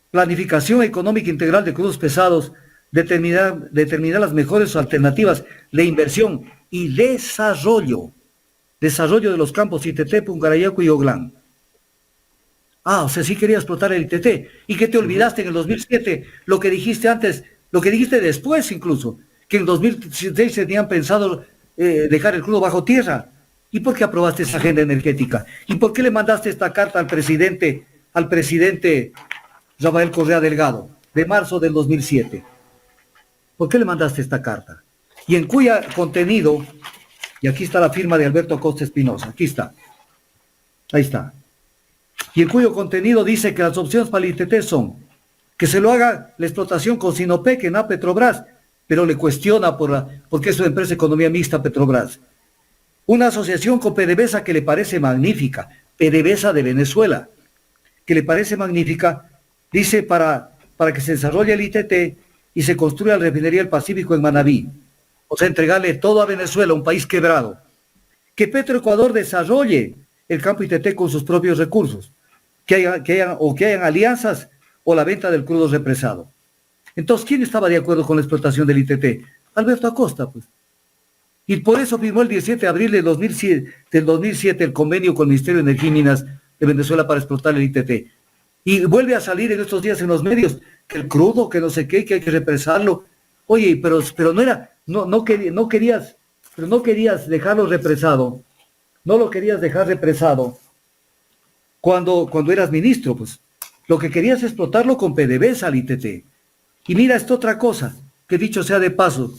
Speaker 2: planificación económica integral de crudos pesados, determinar las mejores alternativas de inversión y desarrollo de los campos ITT, Pungarayacu y Oglán. Ah, o sea, sí quería explotar el ITT. ¿Y qué te olvidaste en el 2007? Lo que dijiste antes, lo que dijiste después incluso, que en 2006 tenían pensado dejar el crudo bajo tierra. ¿Y por qué aprobaste esa agenda energética? ¿Y por qué le mandaste esta carta al presidente Rafael Correa Delgado, de marzo del 2007? ¿Por qué le mandaste esta carta? Y en cuya contenido, y aquí está la firma de Alberto Acosta Espinosa, aquí está, ahí está, y en cuyo contenido dice que las opciones para el ITT son que se lo haga la explotación con Sinopec en Petrobras, pero le cuestiona porque es una empresa de economía mixta Petrobras. Una asociación con PDVSA que le parece magnífica, PDVSA de Venezuela, que le parece magnífica, dice para que se desarrolle el ITT y se construya la refinería del Pacífico en Manabí. O sea, entregarle todo a Venezuela, un país quebrado. Que Petroecuador desarrolle el campo ITT con sus propios recursos. Que hayan alianzas o la venta del crudo represado. Entonces, ¿quién estaba de acuerdo con la explotación del ITT? Alberto Acosta, pues. Y por eso firmó el 17 de abril del 2007 el convenio con el Ministerio de Energía y Minas de Venezuela para explotar el ITT. Y vuelve a salir en estos días en los medios que el crudo, que no sé qué, que hay que represarlo. Oye, pero no querías dejarlo represado. No lo querías dejar represado cuando eras ministro, pues. Lo que querías es explotarlo con PDVSA al ITT. Y mira esta otra cosa, que dicho sea de paso,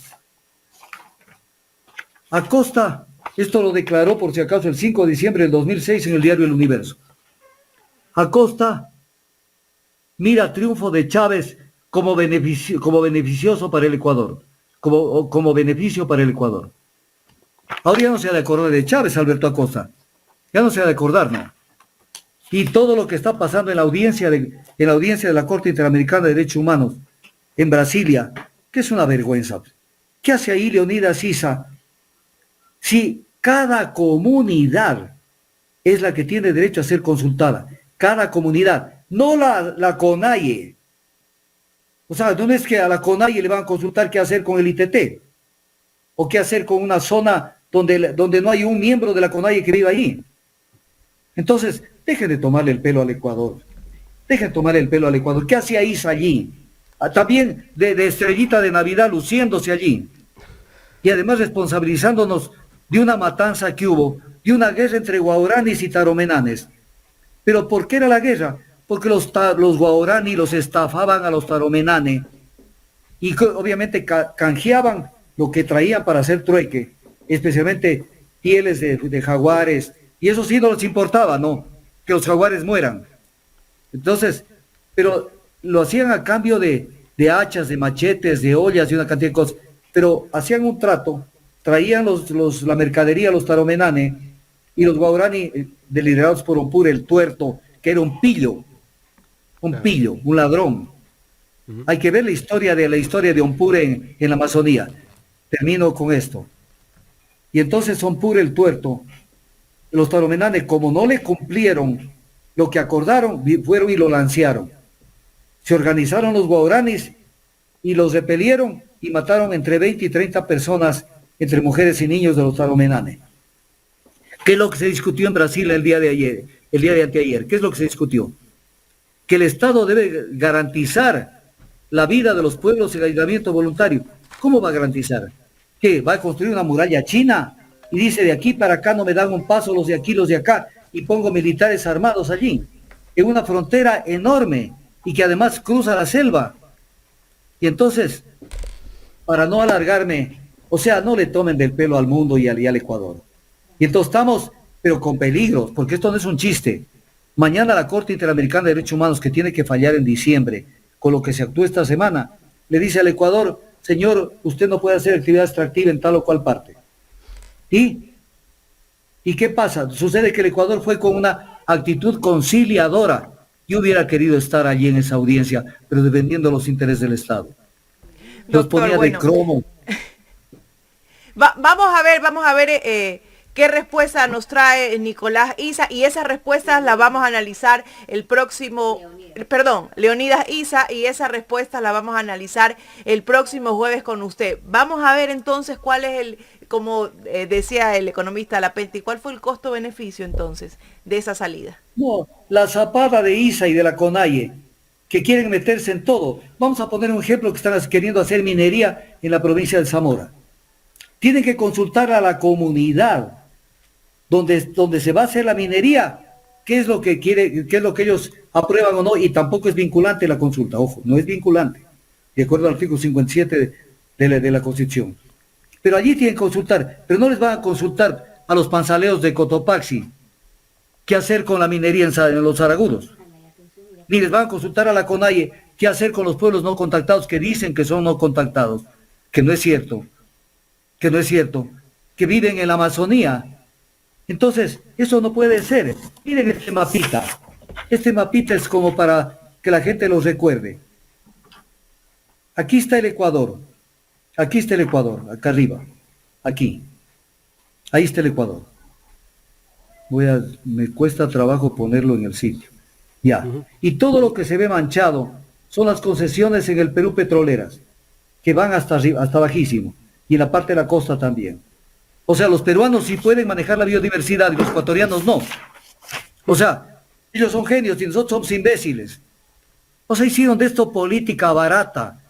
Speaker 2: Acosta, esto lo declaró por si acaso el 5 de diciembre del 2006 en el diario El Universo. Acosta mira triunfo de Chávez como beneficioso para el Ecuador, como beneficio para el Ecuador. Ahora ya no se ha de acordar de Chávez, Alberto Acosta. Ya no se ha de acordar, ¿no? Y todo lo que está pasando en la audiencia de la Corte Interamericana de Derechos Humanos en Brasilia, que es una vergüenza. ¿Qué hace ahí Leonidas Issa? Si cada comunidad es la que tiene derecho a ser consultada, cada comunidad, no la CONAIE. O sea, no es que a la CONAIE le van a consultar qué hacer con el ITT, o qué hacer con una zona donde no hay un miembro de la CONAIE que viva ahí. Entonces, dejen de tomarle el pelo al Ecuador. Dejen de tomarle el pelo al Ecuador. ¿Qué hacía Issa allí? También de estrellita de Navidad luciéndose allí. Y además responsabilizándonos de una matanza que hubo, de una guerra entre guauranis y taromenanes. ¿Pero por qué era la guerra? Porque los guauranis los estafaban a los taromenanes y obviamente canjeaban lo que traían para hacer trueque, especialmente pieles de jaguares, y eso sí no les importaba, ¿no? Que los jaguares mueran. Entonces, pero lo hacían a cambio de hachas, de machetes, de ollas y una cantidad de cosas, pero hacían un trato, traían la mercadería, los taromenanes, y los guauranis, liderados por Ompure, el tuerto, que era un pillo, un ladrón. Hay que ver la historia de Ompure en la Amazonía. Termino con esto. Y entonces Ompure, el tuerto, los taromenanes, como no le cumplieron lo que acordaron, fueron y lo lancearon. Se organizaron los guauranis y los repelieron y mataron entre 20 y 30 personas, entre mujeres y niños de los taromenanes. ¿Qué es lo que se discutió en Brasil el día de anteayer? ¿Qué es lo que se discutió? Que el Estado debe garantizar la vida de los pueblos y el aislamiento voluntario. ¿Cómo va a garantizar? ¿Qué? ¿Va a construir una muralla china? Y dice, de aquí para acá no me dan un paso los de aquí, los de acá, y pongo militares armados allí, en una frontera enorme, y que además cruza la selva. Y entonces, para no alargarme, o sea, no le tomen del pelo al mundo y al Ecuador. Y entonces estamos, pero con peligros, porque esto no es un chiste. Mañana la Corte Interamericana de Derechos Humanos, que tiene que fallar en diciembre, con lo que se actúa esta semana, le dice al Ecuador, señor, usted no puede hacer actividad extractiva en tal o cual parte. ¿Y qué pasa? Sucede que el Ecuador fue con una actitud conciliadora. Yo hubiera querido estar allí en esa audiencia, pero defendiendo los intereses del Estado. Los ponía de cromo.
Speaker 3: Vamos a ver qué respuesta nos trae Nicolás Issa, y esas respuestas las vamos a analizar Leonidas Issa, y esa respuesta la vamos a analizar el próximo jueves con usted. Vamos a ver entonces cuál es como decía el economista Lapenti, ¿cuál fue el costo-beneficio entonces de esa salida?
Speaker 2: No, la zapada de Issa y de la CONAIE, que quieren meterse en todo. Vamos a poner un ejemplo, que están queriendo hacer minería en la provincia de Zamora. Tienen que consultar a la comunidad donde se va a hacer la minería, qué es lo que quiere, qué es lo que ellos aprueban o no, y tampoco es vinculante la consulta, ojo, no es vinculante, de acuerdo al artículo 57 de la Constitución. Pero allí tienen que consultar, pero no les van a consultar a los panzaleos de Cotopaxi qué hacer con la minería en los Zaragudos, ni les van a consultar a la CONAIE qué hacer con los pueblos no contactados que dicen que son no contactados, que no es cierto, que viven en la Amazonía. Entonces, eso no puede ser. Miren este mapita. Este mapita es como para que la gente lo recuerde. Aquí está el Ecuador. Aquí está el Ecuador, acá arriba. Aquí. Ahí está el Ecuador. Me cuesta trabajo ponerlo en el sitio. Ya. Y todo lo que se ve manchado son las concesiones en el Perú petroleras, que van hasta arriba, hasta bajísimo. Y en la parte de la costa también. O sea, los peruanos sí pueden manejar la biodiversidad y los ecuatorianos no. O sea, ellos son genios y nosotros somos imbéciles. O sea, hicieron de esto política barata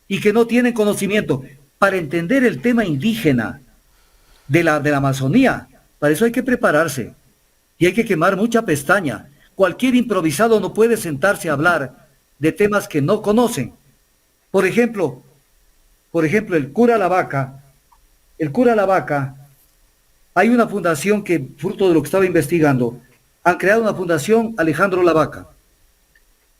Speaker 2: y que no tienen conocimiento. Para entender el tema indígena de la Amazonía, para eso hay que prepararse y hay que quemar mucha pestaña. Cualquier improvisado no puede sentarse a hablar de temas que no conocen. Por ejemplo, el cura La Vaca, hay una fundación que, fruto de lo que estaba investigando, han creado una fundación Alejandro La Vaca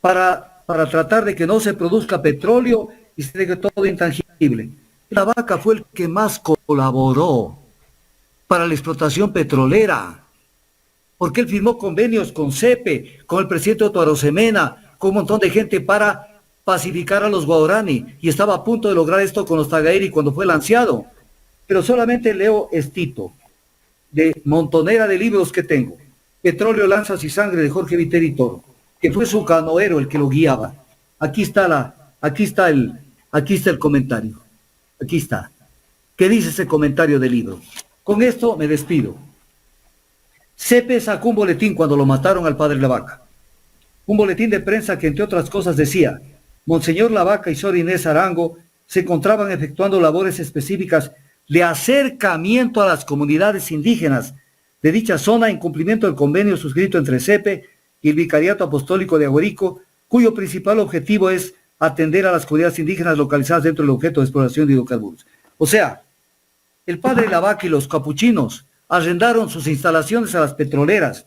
Speaker 2: para tratar de que no se produzca petróleo y se deje todo intangible. La Vaca fue el que más colaboró para la explotación petrolera, porque él firmó convenios con CEPE, con el presidente Otto Arosemena, con un montón de gente para pacificar a los guaraní, y estaba a punto de lograr esto con los Tagairi cuando fue lanzado. Pero solamente leo estito, de montonera de libros que tengo. Petróleo, lanzas y sangre, de Jorge Viteri Toro, que fue su canoero el que lo guiaba. Aquí está el comentario. Aquí está. ¿Qué dice ese comentario del libro? Con esto me despido. CEPE sacó un boletín cuando lo mataron al padre La Vaca. Un boletín de prensa que, entre otras cosas, decía: Monseñor La Vaca y Sor Inés Arango se encontraban efectuando labores específicas de acercamiento a las comunidades indígenas de dicha zona en cumplimiento del convenio suscrito entre CEPE y el Vicariato Apostólico de Aguarico, cuyo principal objetivo es atender a las comunidades indígenas localizadas dentro del objeto de exploración de hidrocarburos. O sea, el padre La Vaca y los capuchinos arrendaron sus instalaciones a las petroleras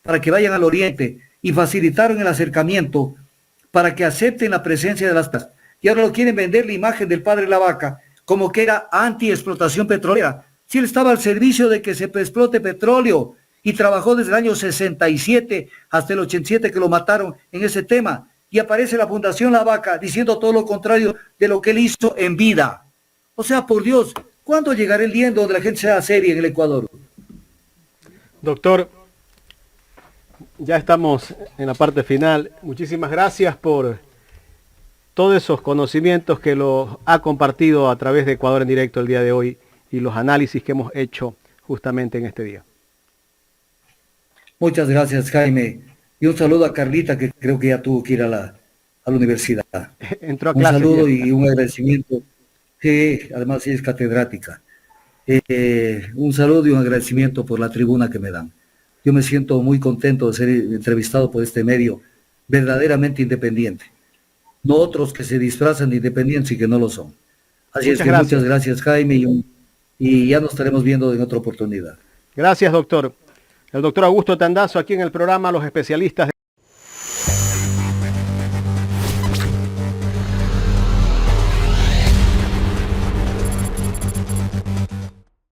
Speaker 2: para que vayan al oriente y facilitaron el acercamiento para que acepten la presencia de las personas. Y ahora lo quieren vender la imagen del padre La Vaca como que era anti-explotación petrolera. Si él estaba al servicio de que se explote petróleo y trabajó desde el año 67 hasta el 87 que lo mataron en ese tema. Y aparece la Fundación La Vaca diciendo todo lo contrario de lo que él hizo en vida. O sea, por Dios, ¿cuándo llegará el día en donde la gente sea seria en el Ecuador?
Speaker 1: Doctor, ya estamos en la parte final. Muchísimas gracias por todos esos conocimientos que los ha compartido a través de Ecuador en Directo el día de hoy y los análisis que hemos hecho justamente en este día.
Speaker 2: Muchas gracias, Jaime. Y un saludo a Carlita, que creo que ya tuvo que ir a la universidad.
Speaker 1: Entró a
Speaker 2: un
Speaker 1: clase.
Speaker 2: Saludo y un agradecimiento. Que además ella es catedrática. Un saludo y un agradecimiento por la tribuna que me dan. Yo me siento muy contento de ser entrevistado por este medio verdaderamente independiente. No otros que se disfrazan de independientes y que no lo son. Así es que muchas gracias, Jaime, y ya nos estaremos viendo en otra oportunidad.
Speaker 1: Gracias, doctor. El doctor Augusto Tandazo aquí en el programa Los Especialistas